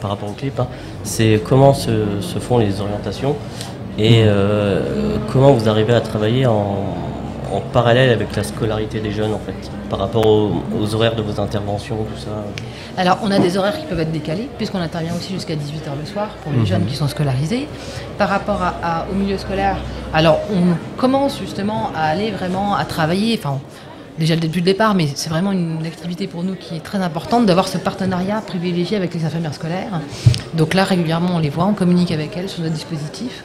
par rapport au clip. C'est comment se font les orientations et comment vous arrivez à travailler en parallèle avec la scolarité des jeunes, en fait, par rapport aux horaires de vos interventions, tout ça. Alors, on a des horaires qui peuvent être décalés, puisqu'on intervient aussi jusqu'à 18h le soir pour les jeunes qui sont scolarisés. Par rapport au milieu scolaire, alors on commence justement à aller vraiment à travailler, déjà depuis le départ, mais c'est vraiment une activité pour nous qui est très importante d'avoir ce partenariat privilégié avec les infirmières scolaires. Donc là, régulièrement, on les voit, on communique avec elles sur nos dispositifs.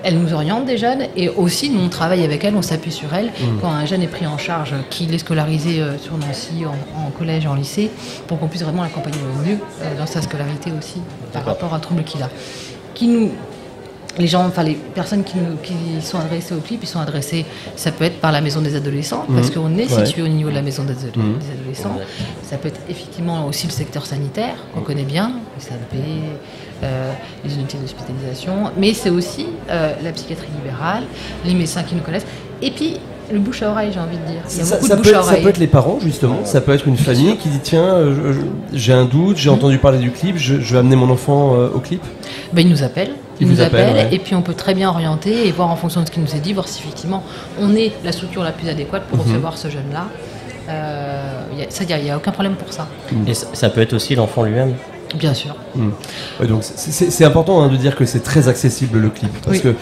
Elles nous orientent des jeunes et aussi nous on travaille avec elles, on s'appuie sur elles quand un jeune est pris en charge, qu'il est scolarisé sur Nancy, en collège, en lycée, pour qu'on puisse vraiment l'accompagner au mieux dans sa scolarité aussi par rapport à trouble qu'il a. Les personnes qui sont adressées au clip, ils sont adressés, ça peut être par la maison des adolescents, parce qu'on est situé au niveau de la maison des adolescents. Ça peut être effectivement aussi le secteur sanitaire, qu'on connaît bien, les SAP, les unités d'hospitalisation, mais c'est aussi la psychiatrie libérale, les médecins qui nous connaissent, et puis le bouche à oreille, j'ai envie de dire. Il y a beaucoup de bouche à oreille. Ça peut être les parents, justement. Ça peut être une famille qui dit tiens, j'ai un doute, j'ai entendu parler du clip, je vais amener mon enfant au clip. Ils nous appellent. Et puis on peut très bien orienter et voir en fonction de ce qu'il nous est dit, voir si effectivement on est la structure la plus adéquate pour recevoir ce jeune-là. Il n'y a aucun problème pour ça. Et ça peut être aussi l'enfant lui-même. Bien sûr. Ouais, donc c'est important de dire que c'est très accessible le clip, parce que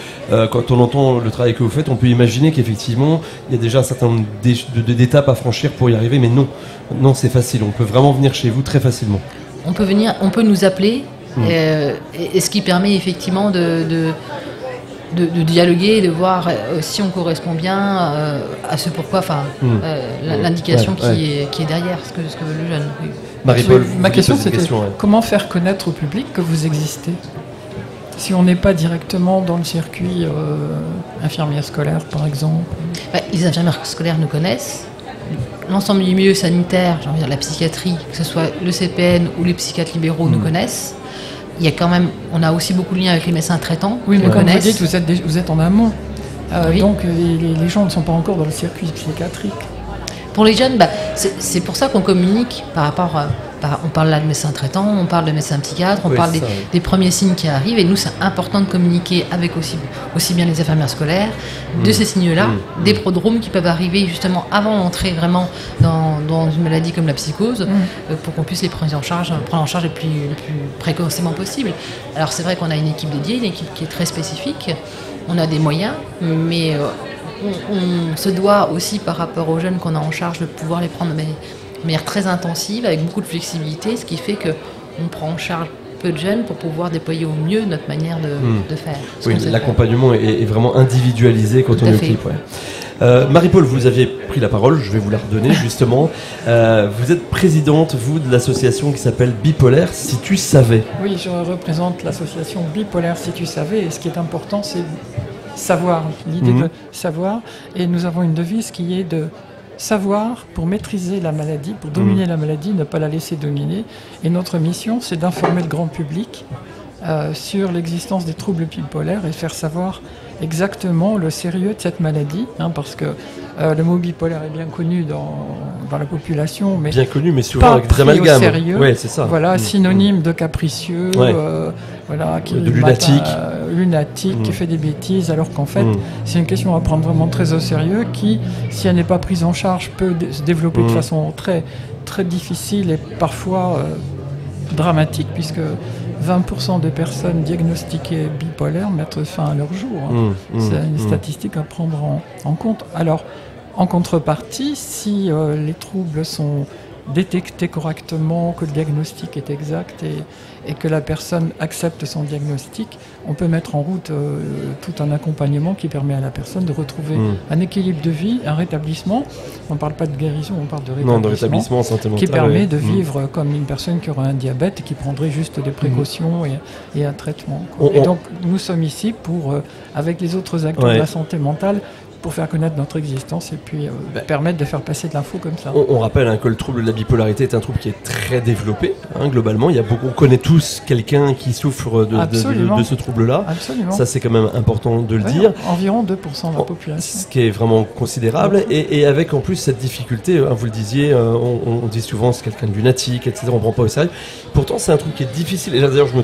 quand on entend le travail que vous faites, on peut imaginer qu'effectivement il y a déjà un certain nombre d'étapes à franchir pour y arriver, mais non, c'est facile. On peut vraiment venir chez vous très facilement. On peut nous appeler, et ce qui permet effectivement de dialoguer et de voir si on correspond bien à ce pourquoi, l'indication qui est derrière ce que veut le jeune. Oui. Marie-Paul, ma question c'était comment faire connaître au public que vous existez si on n'est pas directement dans le circuit infirmière scolaire par exemple. Les infirmières scolaires nous connaissent. L'ensemble du milieu sanitaire, j'ai envie de dire la psychiatrie, que ce soit le CPN ou les psychiatres libéraux nous connaissent. Il y a quand même, on a aussi beaucoup de liens avec les médecins traitants. Oui, mais comme vous dites, vous êtes en amont. Donc les gens ne sont pas encore dans le circuit psychiatrique. Pour les jeunes, c'est pour ça qu'on communique par rapport on parle là de médecins traitants, on parle de médecins psychiatres, on parle des premiers signes qui arrivent, et nous c'est important de communiquer avec aussi bien les infirmières scolaires, de ces signes-là, des prodromes qui peuvent arriver justement avant d'entrer vraiment dans une maladie comme la psychose, pour qu'on puisse les prendre en charge le plus précocement possible. Alors c'est vrai qu'on a une équipe dédiée, une équipe qui est très spécifique, on a des moyens, mais on se doit aussi par rapport aux jeunes qu'on a en charge de pouvoir les prendre de manière très intensive, avec beaucoup de flexibilité, ce qui fait qu'on prend en charge peu de jeunes pour pouvoir déployer au mieux notre manière de faire. Oui, l'accompagnement est vraiment individualisé quand on est au clip. Marie-Paul, vous aviez pris la parole, je vais vous la redonner justement. Vous êtes présidente, vous, de l'association qui s'appelle Bipolaire, si tu savais. Oui, je représente l'association Bipolaire, si tu savais, et ce qui est important, c'est savoir, l'idée de savoir, et nous avons une devise qui est de savoir pour maîtriser la maladie, pour dominer la maladie, ne pas la laisser dominer. Et notre mission, c'est d'informer le grand public sur l'existence des troubles bipolaires et faire savoir exactement le sérieux de cette maladie, parce que le mot bipolaire est bien connu dans la population, mais bien connu, mais souvent avec des amalgames. Ouais, c'est ça. Voilà, synonyme de capricieux, de lunatique, qui fait des bêtises, alors qu'en fait, c'est une question à prendre vraiment très au sérieux, qui, si elle n'est pas prise en charge, peut se développer de façon très, très difficile et parfois dramatique, puisque 20% des personnes diagnostiquées bipolaires mettent fin à leur jour. C'est une statistique à prendre en compte. Alors, en contrepartie, si les troubles sont détectés correctement, que le diagnostic est exact et que la personne accepte son diagnostic, on peut mettre en route tout un accompagnement qui permet à la personne de retrouver un équilibre de vie, un rétablissement. On ne parle pas de guérison, on parle de rétablissement, qui permet de vivre comme une personne qui aurait un diabète et qui prendrait juste des précautions et un traitement. Et donc nous sommes ici pour, avec les autres acteurs de la santé mentale, pour faire connaître notre existence et puis permettre de faire passer de l'info comme ça. On rappelle que le trouble de la bipolarité est un trouble qui est très développé, globalement. On connaît tous quelqu'un qui souffre de ce trouble-là. Absolument. Ça, c'est quand même important de le dire. Environ 2% de la population. Ce qui est vraiment considérable. Et avec en plus cette difficulté, vous le disiez, on dit souvent c'est quelqu'un de lunatique, etc. On ne prend pas au sérieux. Pourtant, c'est un truc qui est difficile. Et d'ailleurs, je me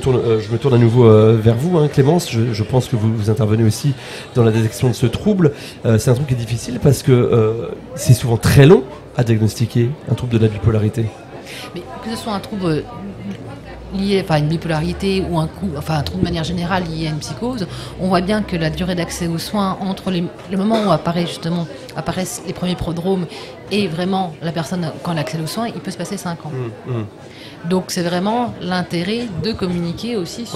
tourne à nouveau vers vous, Clémence. Je pense que vous intervenez aussi dans la détection de ce trouble. C'est un truc qui est difficile parce que c'est souvent très long à diagnostiquer un trouble de la bipolarité. Mais que ce soit un trouble lié à une bipolarité ou un trouble de manière générale lié à une psychose, on voit bien que la durée d'accès aux soins entre le moment où apparaissent les premiers prodromes et vraiment la personne quand elle accède aux soins, il peut se passer 5 ans. Donc c'est vraiment l'intérêt de communiquer aussi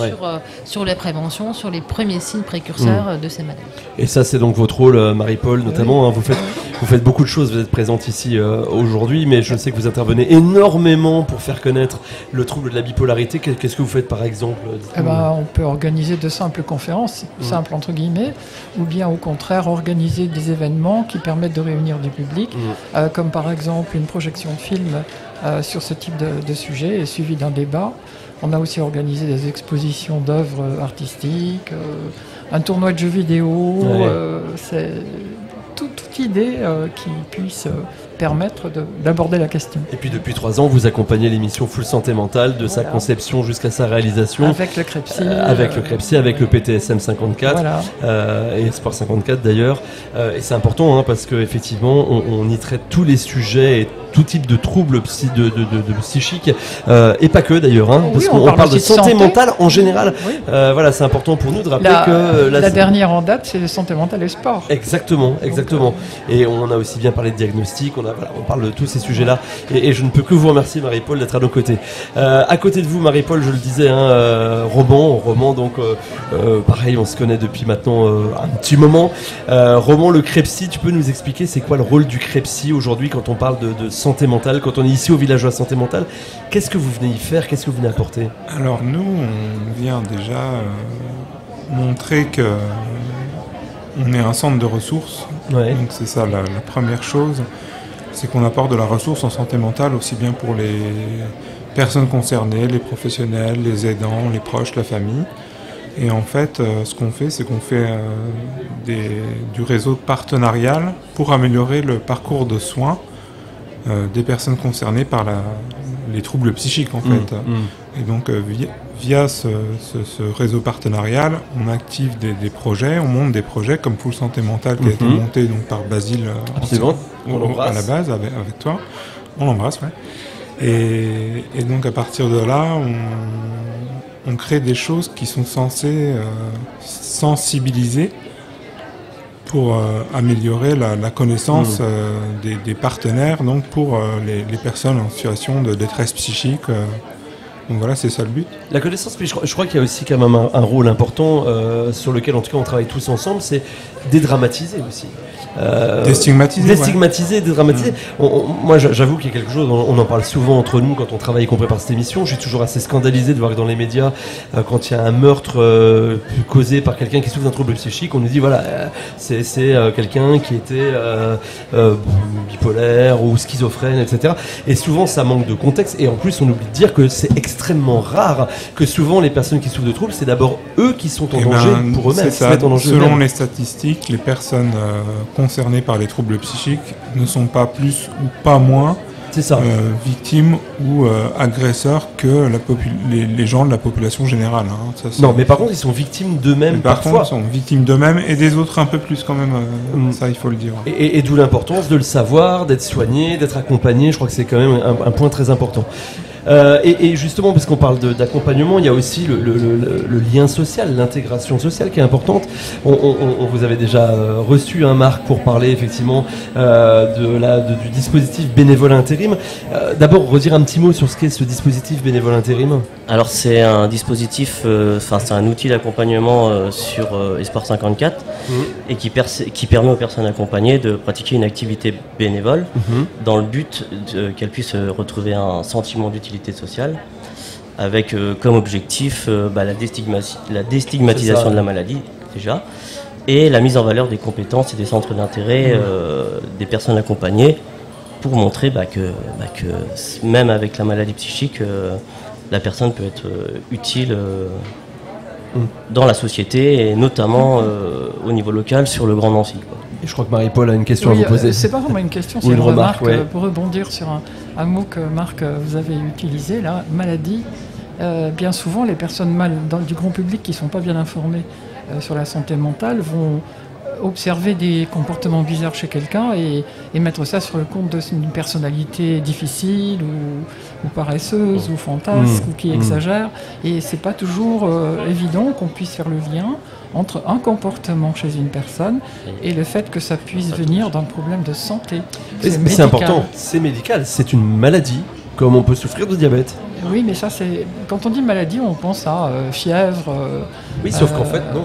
sur la prévention, sur les premiers signes précurseurs de ces maladies. Et ça, c'est donc votre rôle, Marie-Paul, notamment. Vous faites beaucoup de choses, vous êtes présente ici aujourd'hui, mais je sais que vous intervenez énormément pour faire connaître le trouble de la bipolarité. Qu'est-ce que vous faites par exemple? On peut organiser de simples conférences, simples entre guillemets, ou bien au contraire organiser des événements qui permettent de réunir du public, comme par exemple une projection de film sur ce type de sujet, suivi d'un débat. On a aussi organisé des expositions d'œuvres artistiques, un tournoi de jeux vidéo. C'est toute idée qui puisse permettre d'aborder la question. Et puis depuis 3 ans, vous accompagnez l'émission Full Santé Mentale de sa conception jusqu'à sa réalisation. Avec le CREPSI. Avec le PTSM 54 et Sport 54 d'ailleurs. Et c'est important parce qu'effectivement, on y traite tous les sujets et tout type de troubles psychiques, et pas que d'ailleurs, hein, parce qu'on parle de santé mentale en général. Oui. Voilà, c'est important pour nous de rappeler que la dernière en date, c'est santé mentale et sport. Exactement. Et on a aussi bien parlé de diagnostic, on parle de tous ces sujets-là. Et je ne peux que vous remercier, Marie-Paul, d'être à nos côtés. À côté de vous, Marie-Paul, je le disais, Roman, donc pareil, on se connaît depuis maintenant un petit moment. Roman, le CREPSY, tu peux nous expliquer c'est quoi le rôle du CREPSY aujourd'hui quand on parle de santé mentale, quand on est ici au village de la santé mentale? Qu'est-ce que vous venez y faire? Qu'est-ce que vous venez apporter? Alors nous, on vient déjà montrer que on est un centre de ressources. Ouais. Donc c'est ça la première chose, c'est qu'on apporte de la ressource en santé mentale aussi bien pour les personnes concernées, les professionnels, les aidants, les proches, la famille. Et en fait, ce qu'on fait, c'est qu'on fait du réseau partenarial pour améliorer le parcours de soins des personnes concernées par les troubles psychiques en fait. Et donc via ce réseau partenarial, on active des projets, on monte des projets comme Full Santé Mentale qui a été monté donc par Basile à la base avec toi. On l'embrasse, ouais. Et donc à partir de là, on crée des choses qui sont censées sensibiliser pour améliorer la connaissance des partenaires, donc pour les personnes en situation de détresse psychique. Donc voilà, c'est ça le but. La connaissance, mais je crois qu'il y a aussi quand même un rôle important sur lequel en tout cas on travaille tous ensemble, c'est dédramatiser aussi. Déstigmatiser, dédramatiser. Moi, j'avoue qu'il y a quelque chose, on en parle souvent entre nous quand on travaille, y compris par cette émission. Je suis toujours assez scandalisé de voir que dans les médias, quand il y a un meurtre causé par quelqu'un qui souffre d'un trouble psychique, on nous dit voilà, c'est quelqu'un qui était bipolaire ou schizophrène, etc. Et souvent, ça manque de contexte. Et en plus, on oublie de dire que c'est extrêmement rare que souvent les personnes qui souffrent de troubles, c'est d'abord eux qui sont en danger pour eux-mêmes. Selon les statistiques, les personnes concernés par les troubles psychiques ne sont pas plus ou pas moins victimes ou agresseurs que les gens de la population générale. Hein. Non, mais par contre, ils sont victimes d'eux-mêmes parfois. Par contre, ils sont victimes d'eux-mêmes et des autres un peu plus quand même. Ça, il faut le dire. Et d'où l'importance de le savoir, d'être soigné, d'être accompagné. Je crois que c'est quand même un point très important. Et justement, parce qu'on parle d'accompagnement, il y a aussi le lien social, l'intégration sociale qui est importante. On vous avait déjà reçu, Marc, pour parler effectivement du dispositif bénévole intérim. D'abord, redire un petit mot sur ce qu'est ce dispositif bénévole intérim. Alors, c'est un dispositif, c'est un outil d'accompagnement sur Espoir 54 et qui permet aux personnes accompagnées de pratiquer une activité bénévole dans le but qu'elles puissent retrouver un sentiment d'utilité sociale, avec comme objectif la déstigmatisation de la maladie déjà, et la mise en valeur des compétences et des centres d'intérêt des personnes accompagnées, pour montrer que même avec la maladie psychique, la personne peut être utile dans la société, et notamment au niveau local sur le Grand Nancy. Et je crois que Marie-Paul a une question à vous poser. C'est pas vraiment une question, c'est une remarque pour rebondir sur un mot que Marc vous avez utilisé, là, maladie. Bien souvent, les personnes du grand public qui ne sont pas bien informées sur la santé mentale vont observer des comportements bizarres chez quelqu'un et mettre ça sur le compte d'une personnalité difficile ou paresseuse ou fantasque ou qui exagère. Et c'est pas toujours évident qu'on puisse faire le lien entre un comportement chez une personne et le fait que ça puisse venir d'un problème de santé. C'est important, c'est médical, c'est une maladie, comme on peut souffrir de diabète. Oui, mais ça, c'est quand on dit maladie, on pense à fièvre. Oui, sauf qu'en fait, non.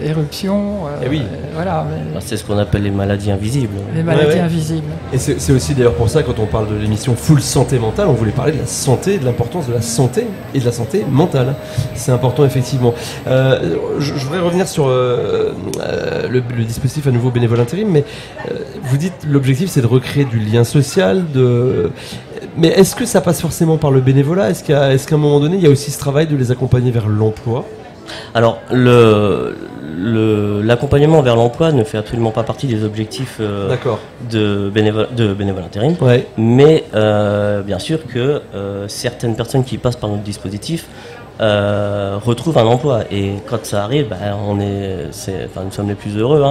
Éruption. Oui. Voilà. C'est ce qu'on appelle les maladies invisibles. Les maladies invisibles. Et c'est aussi d'ailleurs pour ça, quand on parle de l'émission Full Santé Mentale, on voulait parler de la santé, de l'importance de la santé et de la santé mentale. C'est important, effectivement. Je voudrais revenir sur le dispositif à nouveau bénévole intérim, mais vous dites l'objectif, c'est de recréer du lien social, mais est-ce que ça passe forcément par le bénévolat ? Est-ce qu'à un moment donné, il y a aussi ce travail de les accompagner vers l'emploi ? Alors, l'accompagnement vers l'emploi ne fait absolument pas partie des objectifs de bénévole intérim. Ouais. Mais bien sûr que certaines personnes qui passent par notre dispositif retrouvent un emploi. Et quand ça arrive, nous sommes les plus heureux.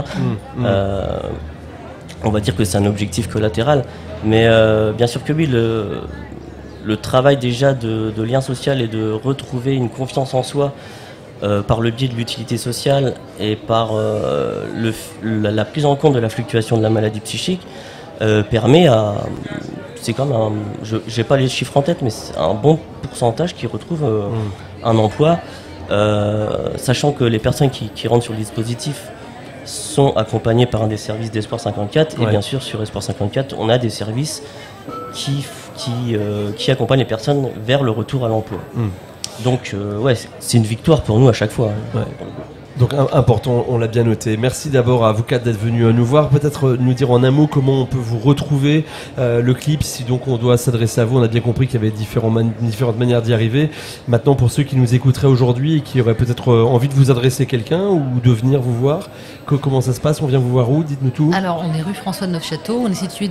on va dire que c'est un objectif collatéral. Mais bien sûr que oui, le travail déjà de lien social et de retrouver une confiance en soi par le biais de l'utilité sociale et par la prise en compte de la fluctuation de la maladie psychique permet à... C'est comme j'ai pas les chiffres en tête, mais c'est un bon pourcentage qui retrouve un emploi, sachant que les personnes qui rentrent sur le dispositif sont accompagnées par un des services d'Espoir 54 et bien sûr sur Espoir 54 on a des services qui accompagnent les personnes vers le retour à l'emploi. Donc c'est une victoire pour nous à chaque fois. Donc important, on l'a bien noté. Merci d'abord à vous quatre d'être venus nous voir. Peut-être nous dire en un mot comment on peut vous retrouver le clip, si donc on doit s'adresser à vous. On a bien compris qu'il y avait différentes manières d'y arriver. Maintenant, pour ceux qui nous écouteraient aujourd'hui et qui auraient peut-être envie de vous adresser quelqu'un ou de venir vous voir, comment ça se passe? On vient vous voir où? Dites-nous tout. Alors, on est rue François de Neufchâteau. On est situé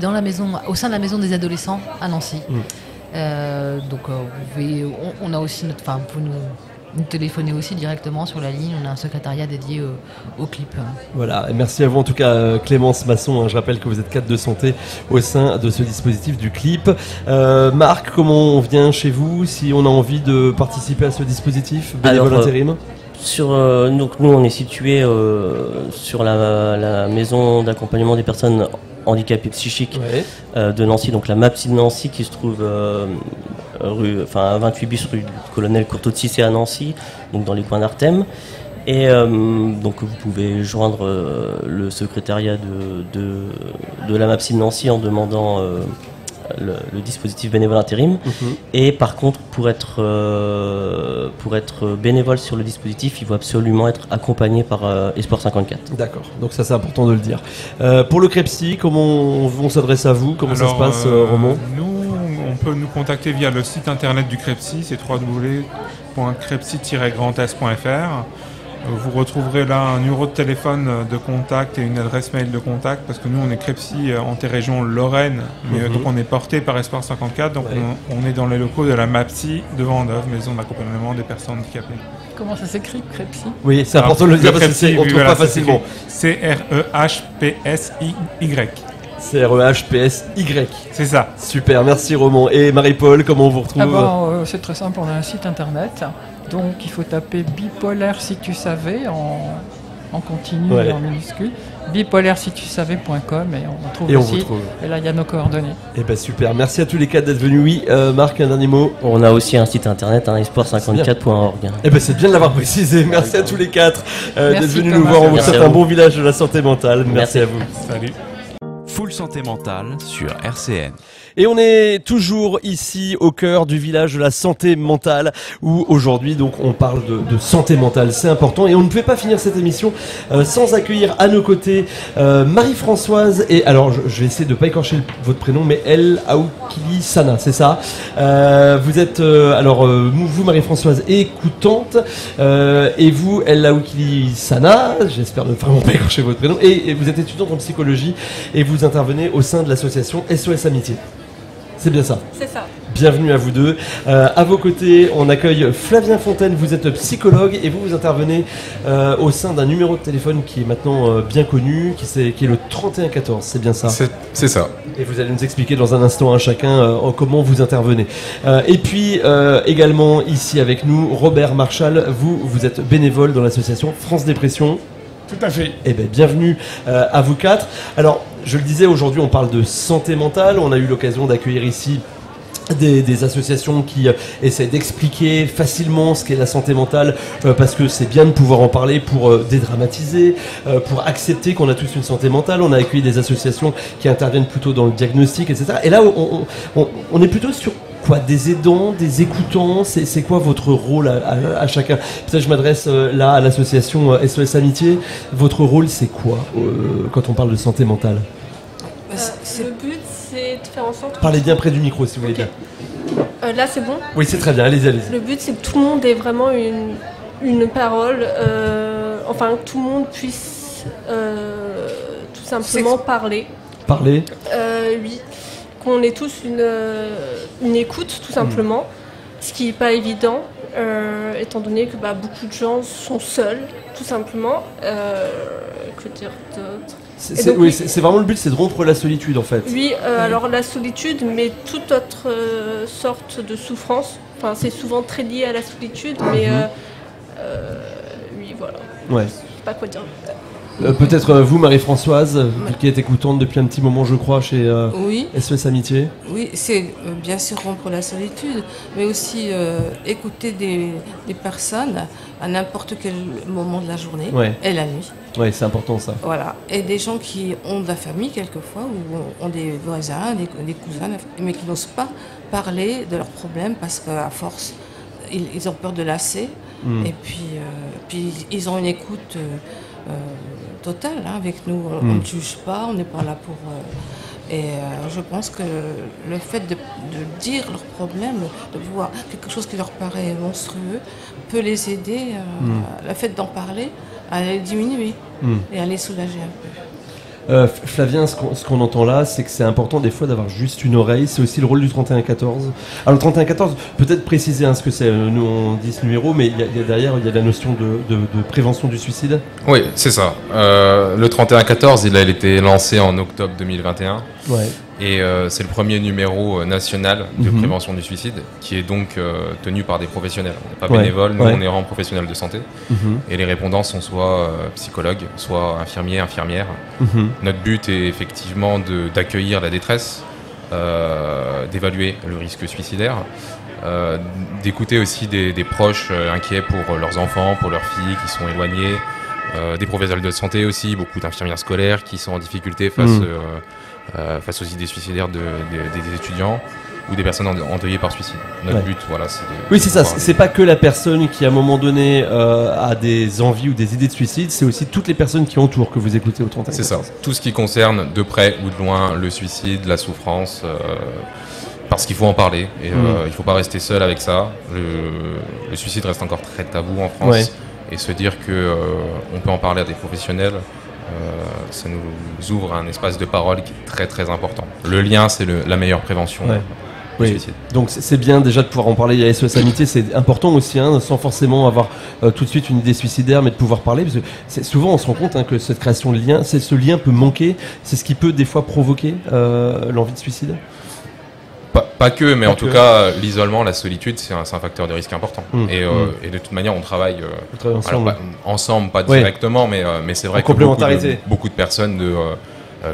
au sein de la maison des adolescents à Nancy. Donc, on a aussi notre... Enfin, vous nous téléphonez aussi directement sur la ligne, on a un secrétariat dédié au clip. Voilà, et merci à vous en tout cas Clémence Masson, je rappelle que vous êtes cadre de santé au sein de ce dispositif du clip. Marc, comment on vient chez vous si on a envie de participer à ce dispositif bénévole intérim? Donc nous on est situé sur la maison d'accompagnement des personnes handicapées psychiques de Nancy, donc la MAPSI de Nancy qui se trouve à 28 bis rue du Colonel Courtauld-Cissé à Nancy, donc dans les coins d'Artem. Et donc vous pouvez joindre le secrétariat de la MAPSI de Nancy en demandant le dispositif bénévole intérim. Et par contre, pour être bénévole sur le dispositif, il faut absolument être accompagné par Espoir 54. D'accord, donc ça c'est important de le dire. Pour le CREPSI, comment on s'adresse à vous? Comment ça se passe, Roman? On peut nous contacter via le site internet du CREPSI, c'est www.crepsi-grandest.fr. Vous retrouverez là un numéro de téléphone de contact et une adresse mail de contact, parce que nous on est CREPSI Anté-Région Lorraine, mais donc on est porté par Espoir 54, donc on est dans les locaux de la MAPSI de Vendôme, maison d'accompagnement des personnes handicapées. Comment ça s'écrit, CREPSI? Oui, c'est important de le dire parce qu'on ne trouve pas facilement. C-R-E-H-P-S-I-Y. C-R-E-H-P-S-Y. C'est ça. Super, merci Roman. Et Marie-Paul, comment on vous retrouve? C'est très simple, on a un site internet. Donc il faut taper bipolaire si tu savais en continu et en minuscule. Bipolaire si tu savais.com et on trouve le site. Et là il y a nos coordonnées. Et ben super, merci à tous les quatre d'être venus. Oui, Marc, un dernier mot. On a aussi un site internet, espoir54.org. Et ben c'est bien de l'avoir précisé. Merci à tous les quatre d'être venus nous voir. On vous souhaite un bon village de la santé mentale. Merci à vous. Salut. Full Santé Mentale sur RCN. Et on est toujours ici au cœur du village de la santé mentale où aujourd'hui donc on parle de santé mentale, c'est important et on ne pouvait pas finir cette émission sans accueillir à nos côtés Marie-Françoise et alors je vais essayer de ne pas écorcher votre prénom mais El Aoukili Sana, c'est ça. Vous êtes vous Marie-Françoise écoutante et vous El Aoukili Sana, j'espère ne vraiment pas écorcher votre prénom et vous êtes étudiante en psychologie et vous intervenez au sein de l'association SOS Amitié. C'est bien ça. C'est ça. Bienvenue à vous deux. À vos côtés, on accueille Flavien Fontaine. Vous êtes psychologue et vous intervenez au sein d'un numéro de téléphone qui est maintenant bien connu, qui est le 3114. C'est bien ça. C'est ça. Et vous allez nous expliquer dans un instant chacun comment vous intervenez. Et puis également ici avec nous, Robert Marchal. Vous êtes bénévole dans l'association France Dépression. Tout à fait. Eh bien, bienvenue à vous quatre. Alors, je le disais, aujourd'hui, on parle de santé mentale. On a eu l'occasion d'accueillir ici des associations qui essaient d'expliquer facilement ce qu'est la santé mentale parce que c'est bien de pouvoir en parler pour dédramatiser, pour accepter qu'on a tous une santé mentale. On a accueilli des associations qui interviennent plutôt dans le diagnostic, etc. Et là, on est plutôt sur quoi, des aidants, des écoutants, c'est quoi votre rôle à chacun? Peut-être je m'adresse là à l'association SOS Amitié. Votre rôle, c'est quoi quand on parle de santé mentale? Le but, c'est de faire en sorte... Parlez bien près du micro, si vous voulez bien. Là, c'est bon? Oui, c'est très bien, allez-y. Le but, c'est que tout le monde ait vraiment une parole, enfin, que tout le monde puisse tout simplement parler. Parler? Oui. Qu'on ait tous une écoute, tout simplement. Ce qui n'est pas évident, étant donné que beaucoup de gens sont seuls, tout simplement. Que dire d'autre? C'est vraiment le but, c'est de rompre la solitude en fait. Oui, alors la solitude, mais toute autre sorte de souffrance. Enfin, c'est souvent très lié à la solitude, mais oui, voilà. Ouais. Je sais pas quoi dire. Peut-être vous, Marie-Françoise, qui est écoutante depuis un petit moment, je crois, chez SOS Amitié. Oui, c'est bien sûr rompre la solitude, mais aussi écouter des personnes à n'importe quel moment de la journée et la nuit. Oui, c'est important ça. Voilà, et des gens qui ont de la famille quelquefois, ou ont des voisins, des cousins, mais qui n'osent pas parler de leurs problèmes parce qu'à force, ils ont peur de lasser, et puis ils ont une écoute totale avec nous. On ne juge pas, on n'est pas là pour... je pense que le fait de dire leurs problèmes, de voir quelque chose qui leur paraît monstrueux, peut les aider, le fait d'en parler, à les diminuer et à les soulager un peu. Flavien, ce qu'on entend là, c'est que c'est important des fois d'avoir juste une oreille. C'est aussi le rôle du 3114. Alors le 3114, peut-être préciser ce que c'est. Nous on dit ce numéro, mais derrière il y a la notion de prévention du suicide. Oui, c'est ça. Le 3114, il a été lancé en octobre 2021. Ouais. Et c'est le premier numéro national de prévention du suicide qui est donc tenu par des professionnels. On n'est pas bénévole, nous on est en professionnel de santé. Et les répondants sont soit psychologues, soit infirmiers, infirmières. Notre but est effectivement d'accueillir la détresse, d'évaluer le risque suicidaire, d'écouter aussi des proches inquiets pour leurs enfants, pour leurs filles qui sont éloignées, des professionnels de santé aussi, beaucoup d'infirmières scolaires qui sont en difficulté face aux idées suicidaires des étudiants ou des personnes endeuillées par suicide. Notre but, voilà, c'est de... Oui, c'est ça. C'est pas que la personne qui, à un moment donné, a des envies ou des idées de suicide, c'est aussi toutes les personnes qui entourent que vous écoutez au 31. C'est ça. Tout ce qui concerne, de près ou de loin, le suicide, la souffrance, parce qu'il faut en parler. Et il ne faut pas rester seul avec ça. Le suicide reste encore très tabou en France. Et se dire qu'on peut en parler à des professionnels, ça nous ouvre un espace de parole qui est très très important. Le lien, c'est la meilleure prévention. Oui. Donc c'est bien déjà de pouvoir en parler. Il y a SOS Amitié, c'est important aussi, sans forcément avoir tout de suite une idée suicidaire, mais de pouvoir parler, parce que souvent on se rend compte que cette création de lien, ce lien peut manquer, c'est ce qui peut des fois provoquer l'envie de suicide. Pas que, mais en tout cas, l'isolement, la solitude, c'est un facteur de risque important. Et de toute manière, on travaille ensemble, pas directement, mais c'est vrai que beaucoup de personnes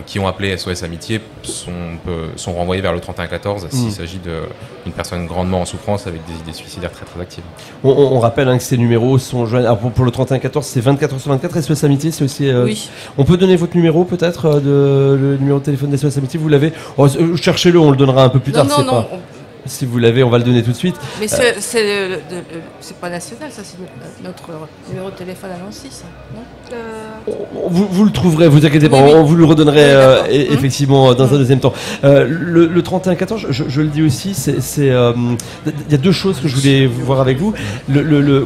qui ont appelé SOS Amitié sont renvoyées vers le 3114 s'il s'agit d'une personne grandement en souffrance avec des idées suicidaires très très actives. On rappelle que ces numéros sont joints. Alors pour le 3114, c'est 24h/24. SOS Amitié, c'est aussi. Oui. On peut donner votre numéro peut-être, le numéro de téléphone d'SOS Amitié. Vous l'avez. Cherchez-le, on le donnera un peu plus tard. Non. Si vous l'avez, on va le donner tout de suite. Mais c'est pas national, ça, c'est notre numéro de téléphone à Nancy, ça, non vous le trouverez, vous inquiétez pas, on vous le redonnerait effectivement dans un deuxième temps. Le 3114, je le dis aussi, il y a deux choses que je voulais voir avec vous.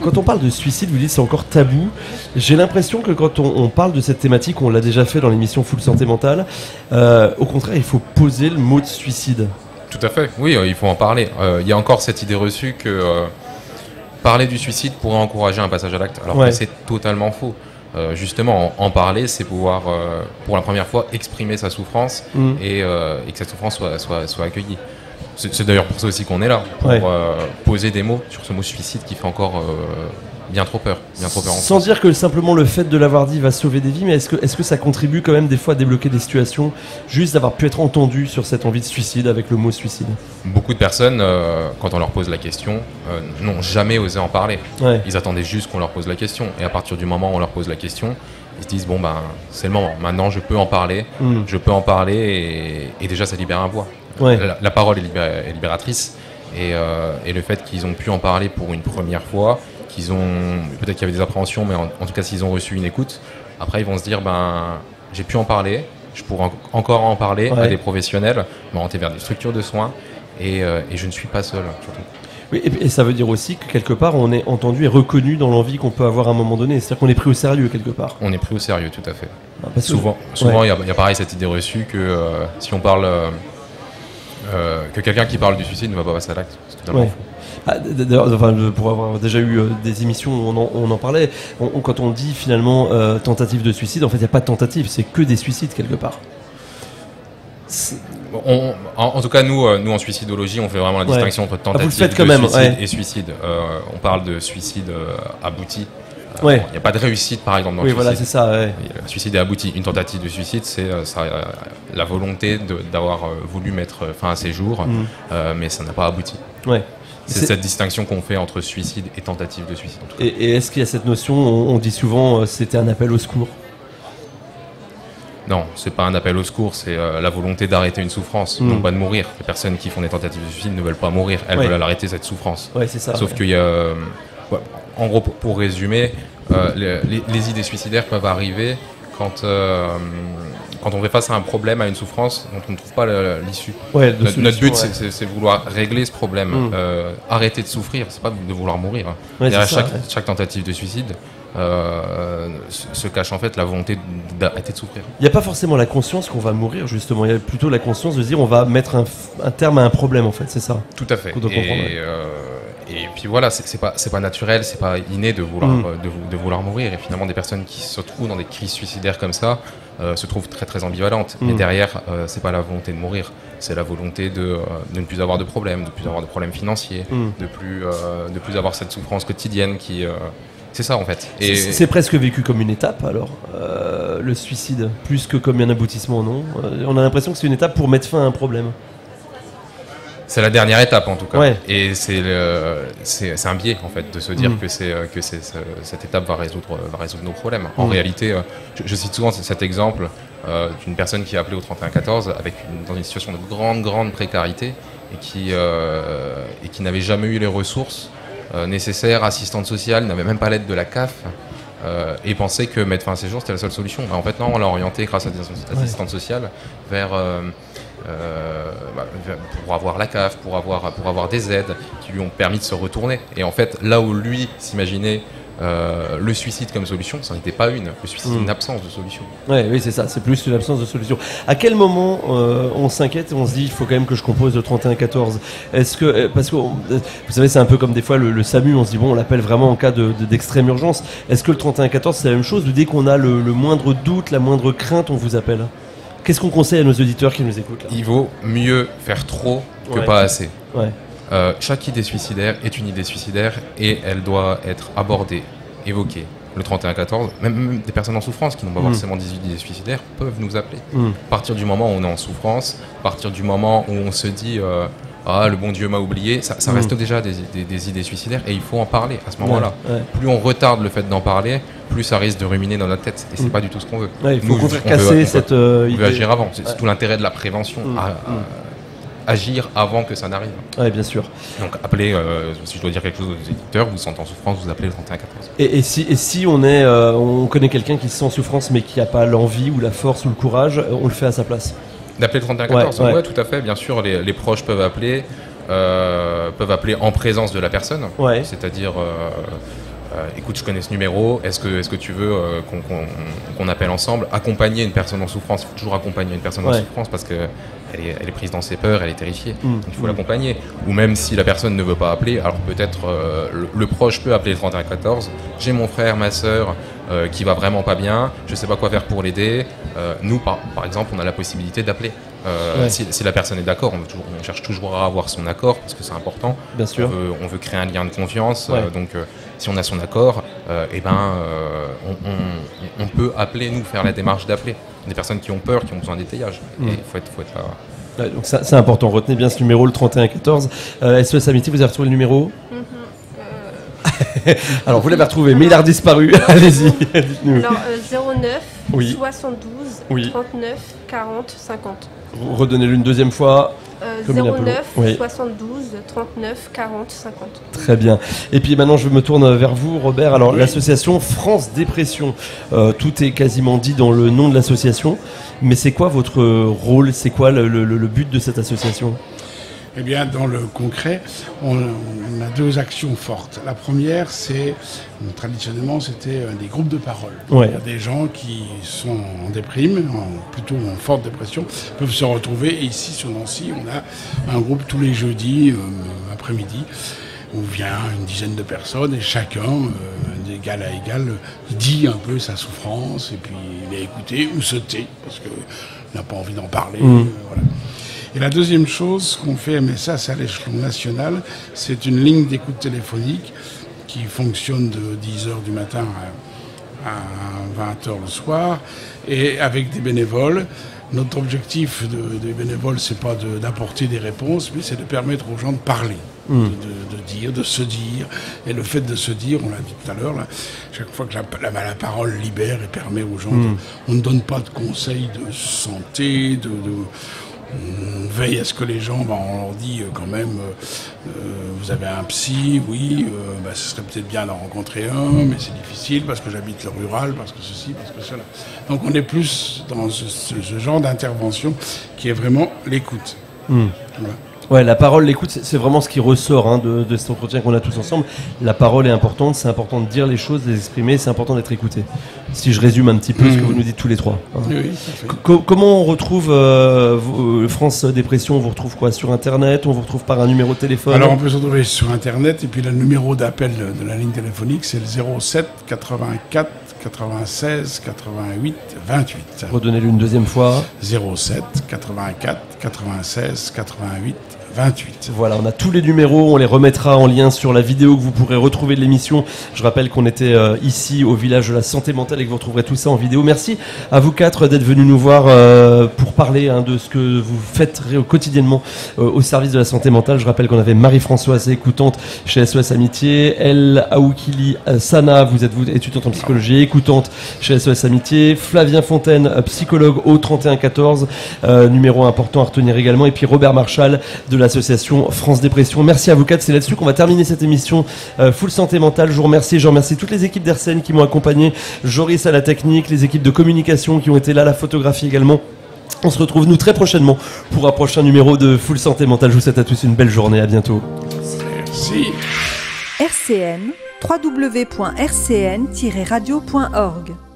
Quand on parle de suicide, vous dites c'est encore tabou. J'ai l'impression que quand on parle de cette thématique, on l'a déjà fait dans l'émission Full Santé Mentale, au contraire, il faut poser le mot de suicide. Tout à fait, oui, il faut en parler. Il y a encore cette idée reçue que parler du suicide pourrait encourager un passage à l'acte, alors que c'est totalement faux. Justement, en parler, c'est pouvoir, pour la première fois, exprimer sa souffrance et que cette souffrance soit accueillie. C'est d'ailleurs pour ça aussi qu'on est là, pour poser des mots sur ce mot suicide qui fait encore bien trop peur. Sans dire que simplement le fait de l'avoir dit va sauver des vies, mais est-ce que ça contribue quand même des fois à débloquer des situations, juste d'avoir pu être entendu sur cette envie de suicide avec le mot suicide? Beaucoup de personnes, quand on leur pose la question, n'ont jamais osé en parler. Ils attendaient juste qu'on leur pose la question. Et à partir du moment où on leur pose la question, ils se disent c'est le moment, maintenant je peux en parler, et déjà ça libère un poids. La parole est libératrice, et le fait qu'ils ont pu en parler pour une première fois, peut-être qu'il y avait des appréhensions, mais en tout cas s'ils ont reçu une écoute, après ils vont se dire j'ai pu en parler, je pourrais encore en parler à des professionnels, m'orienter vers des structures de soins, et je ne suis pas seul surtout. Oui, et ça veut dire aussi que quelque part on est entendu et reconnu dans l'envie qu'on peut avoir à un moment donné, c'est-à-dire qu'on est pris au sérieux quelque part. On est pris au sérieux, tout à fait. Souvent il y a pareil cette idée reçue que si on parle que quelqu'un qui parle du suicide ne va pas passer à l'acte, c'est totalement faux. D'ailleurs, pour avoir déjà eu des émissions où on en parlait, quand on dit finalement tentative de suicide, en fait il n'y a pas de tentative, c'est que des suicides quelque part. En tout cas, nous en suicidologie, on fait vraiment la distinction entre tentative de suicide et suicide. On parle de suicide abouti. Il n'y a pas de réussite, par exemple, dans le suicide. Voilà, c'est ça. Le suicide est abouti. Une tentative de suicide, c'est la volonté d'avoir voulu mettre fin à ses jours, mais ça n'a pas abouti. C'est cette distinction qu'on fait entre suicide et tentative de suicide. En tout cas. Et est-ce qu'il y a cette notion, on dit souvent, c'était un appel au secours? Non, c'est pas un appel au secours, c'est la volonté d'arrêter une souffrance, non pas de mourir. Les personnes qui font des tentatives de suicide ne veulent pas mourir, elles veulent arrêter cette souffrance. C'est ça. Sauf qu'il y a... en gros, pour résumer, les idées suicidaires peuvent arriver quand on fait face à un problème, à une souffrance dont on ne trouve pas l'issue. Notre but, c'est de vouloir régler ce problème. Arrêter de souffrir, c'est pas de vouloir mourir. Derrière chaque tentative de suicide se cache en fait la volonté d'arrêter de souffrir. Il n'y a pas forcément la conscience qu'on va mourir, justement. Il y a plutôt la conscience de se dire on va mettre un terme à un problème, en fait, c'est ça. Tout à fait. Et puis voilà, c'est pas naturel, c'est pas inné de vouloir mourir. Et finalement, des personnes qui se trouvent dans des crises suicidaires comme ça se trouvent très très ambivalentes. Mais derrière, c'est pas la volonté de mourir, c'est la volonté de ne plus avoir de problèmes, de plus avoir de problèmes financiers, de plus avoir cette souffrance quotidienne qui c'est ça en fait. Et c'est presque vécu comme une étape alors, le suicide, plus que comme un aboutissement, non? On a l'impression que c'est une étape pour mettre fin à un problème. C'est la dernière étape en tout cas. Et c'est un biais en fait de se dire que cette étape va résoudre nos problèmes. En réalité, je cite souvent cet exemple d'une personne qui a appelé au 3114 dans une situation de grande précarité et qui n'avait jamais eu les ressources nécessaires, assistante sociale, n'avait même pas l'aide de la CAF et pensait que mettre fin à ses jours c'était la seule solution. En fait non, on l'a orienté grâce à des assistantes sociales vers pour avoir la CAF, pour avoir des aides qui lui ont permis de se retourner. Et en fait, là où lui s'imaginait le suicide comme solution, ça n'était pas le suicide est une absence de solution. Oui, c'est ça, c'est plus une absence de solution. À quel moment on s'inquiète et on se dit il faut quand même que je compose le 3114? Est-ce que, parce que vous savez, c'est un peu comme des fois le SAMU, on se dit bon, on l'appelle vraiment en cas d'extrême urgence. Est-ce que le 3114 c'est la même chose ou dès qu'on a le moindre doute, la moindre crainte, on vous appelle? Qu'est-ce qu'on conseille à nos auditeurs qui nous écoutent là? Il vaut mieux faire trop que pas assez. Chaque idée suicidaire est une idée suicidaire et elle doit être abordée, évoquée. Le 3114, même des personnes en souffrance qui n'ont pas forcément des idées suicidaires peuvent nous appeler. À partir du moment où on est en souffrance, à partir du moment où on se dit le bon Dieu m'a oublié, ça reste déjà des idées suicidaires et il faut en parler à ce moment-là. Plus on retarde le fait d'en parler, plus ça risque de ruminer dans notre tête et c'est pas du tout ce qu'on veut. Il faut casser cette idée. On veut agir avant, c'est tout l'intérêt de la prévention. Agir avant que ça n'arrive. Oui, bien sûr. Donc appelez, si je dois dire quelque chose aux éditeurs, vous vous sentez en souffrance, vous appelez le 3114. Et si on connaît quelqu'un qui se sent en souffrance mais qui n'a pas l'envie ou la force ou le courage, on le fait à sa place? D'appeler le 3114, ouais, tout à fait, bien sûr, les proches peuvent appeler en présence de la personne, c'est-à-dire écoute, je connais ce numéro, est-ce que tu veux qu'on appelle ensemble? Accompagner une personne en souffrance, il faut toujours accompagner une personne en souffrance parce qu'elle est prise dans ses peurs, elle est terrifiée, donc il faut l'accompagner. Ou même si la personne ne veut pas appeler, alors peut-être le proche peut appeler le 3114, j'ai mon frère, ma sœur qui va vraiment pas bien, je sais pas quoi faire pour l'aider. Nous, par exemple, on a la possibilité d'appeler. Si la personne est d'accord, on cherche toujours à avoir son accord parce que c'est important. Bien sûr. On veut créer un lien de confiance. Donc, si on a son accord, on peut appeler, nous, faire la démarche d'appeler. Des personnes qui ont peur, qui ont besoin d'étayage. Et il faut être là. Donc c'est important. Retenez bien ce numéro, le 3114. SOS Amitié, vous avez retrouvé le numéro? Alors, vous l'avez retrouvé, mais il a redisparu. Allez-y, dites-nous. Alors, 09 72 39 40 50. Redonnez-le une deuxième fois. 09 72 39 40 50. Très bien. Et puis maintenant, je me tourne vers vous, Robert. Alors, l'association France Dépression. Tout est quasiment dit dans le nom de l'association. Mais c'est quoi votre rôle? C'est quoi le but de cette association? Eh bien, dans le concret, on a deux actions fortes. La première, c'est, traditionnellement, c'était des groupes de parole. Il y a des gens qui sont en déprime, plutôt en forte dépression, peuvent se retrouver. Et ici, sur Nancy, on a un groupe tous les jeudis après-midi où vient une dizaine de personnes et chacun, d'égal à égal, dit un peu sa souffrance et puis il est écouté ou se tait parce qu'il n'a pas envie d'en parler. Voilà. Et la deuxième chose qu'on fait, mais ça c'est à l'échelon national, c'est une ligne d'écoute téléphonique qui fonctionne de 10h du matin à 20h le soir, et avec des bénévoles. Notre objectif des bénévoles, c'est pas d'apporter des réponses, mais c'est de permettre aux gens de parler, de dire, de se dire. Et le fait de se dire, on l'a dit tout à l'heure, chaque fois que la parole libère et permet aux gens, on ne donne pas de conseils de santé, on veille à ce que les gens, on leur dit quand même, vous avez un psy, oui, ce serait peut-être bien d'en rencontrer un, mais c'est difficile parce que j'habite le rural, parce que ceci, parce que cela. Donc on est plus dans ce genre d'intervention qui est vraiment l'écoute. Voilà. Ouais, la parole, l'écoute, c'est vraiment ce qui ressort de cet entretien qu'on a tous ensemble. La parole est importante, c'est important de dire les choses, de les exprimer, c'est important d'être écouté. Si je résume un petit peu ce que vous nous dites tous les trois. Oui, comment on retrouve France Dépression? On vous retrouve quoi? Sur Internet? On vous retrouve par un numéro de téléphone? Alors on peut se retrouver sur Internet, et puis le numéro d'appel de la ligne téléphonique, c'est le 07 84 96 88 28. Redonnez-le une deuxième fois. 07 84 96 88 28. Voilà, on a tous les numéros, on les remettra en lien sur la vidéo que vous pourrez retrouver de l'émission. Je rappelle qu'on était ici au village de la santé mentale et que vous retrouverez tout ça en vidéo. Merci à vous quatre d'être venus nous voir pour parler de ce que vous faites quotidiennement au service de la santé mentale. Je rappelle qu'on avait Marie-Françoise, écoutante chez SOS Amitié, El Aoukili Sana, vous êtes étudiante en psychologie, écoutante chez SOS Amitié, Flavien Fontaine, psychologue au 3114, numéro important à retenir également, et puis Robert Marchal de l'association France Dépression. Merci à vous quatre, c'est là-dessus qu'on va terminer cette émission Full Santé Mentale. Je vous remercie toutes les équipes d'RCN qui m'ont accompagné, Joris à la technique, les équipes de communication qui ont été là, la photographie également. On se retrouve nous très prochainement pour un prochain numéro de Full Santé Mentale. Je vous souhaite à tous une belle journée, à bientôt. Merci. RCN, www.rcn-radio.org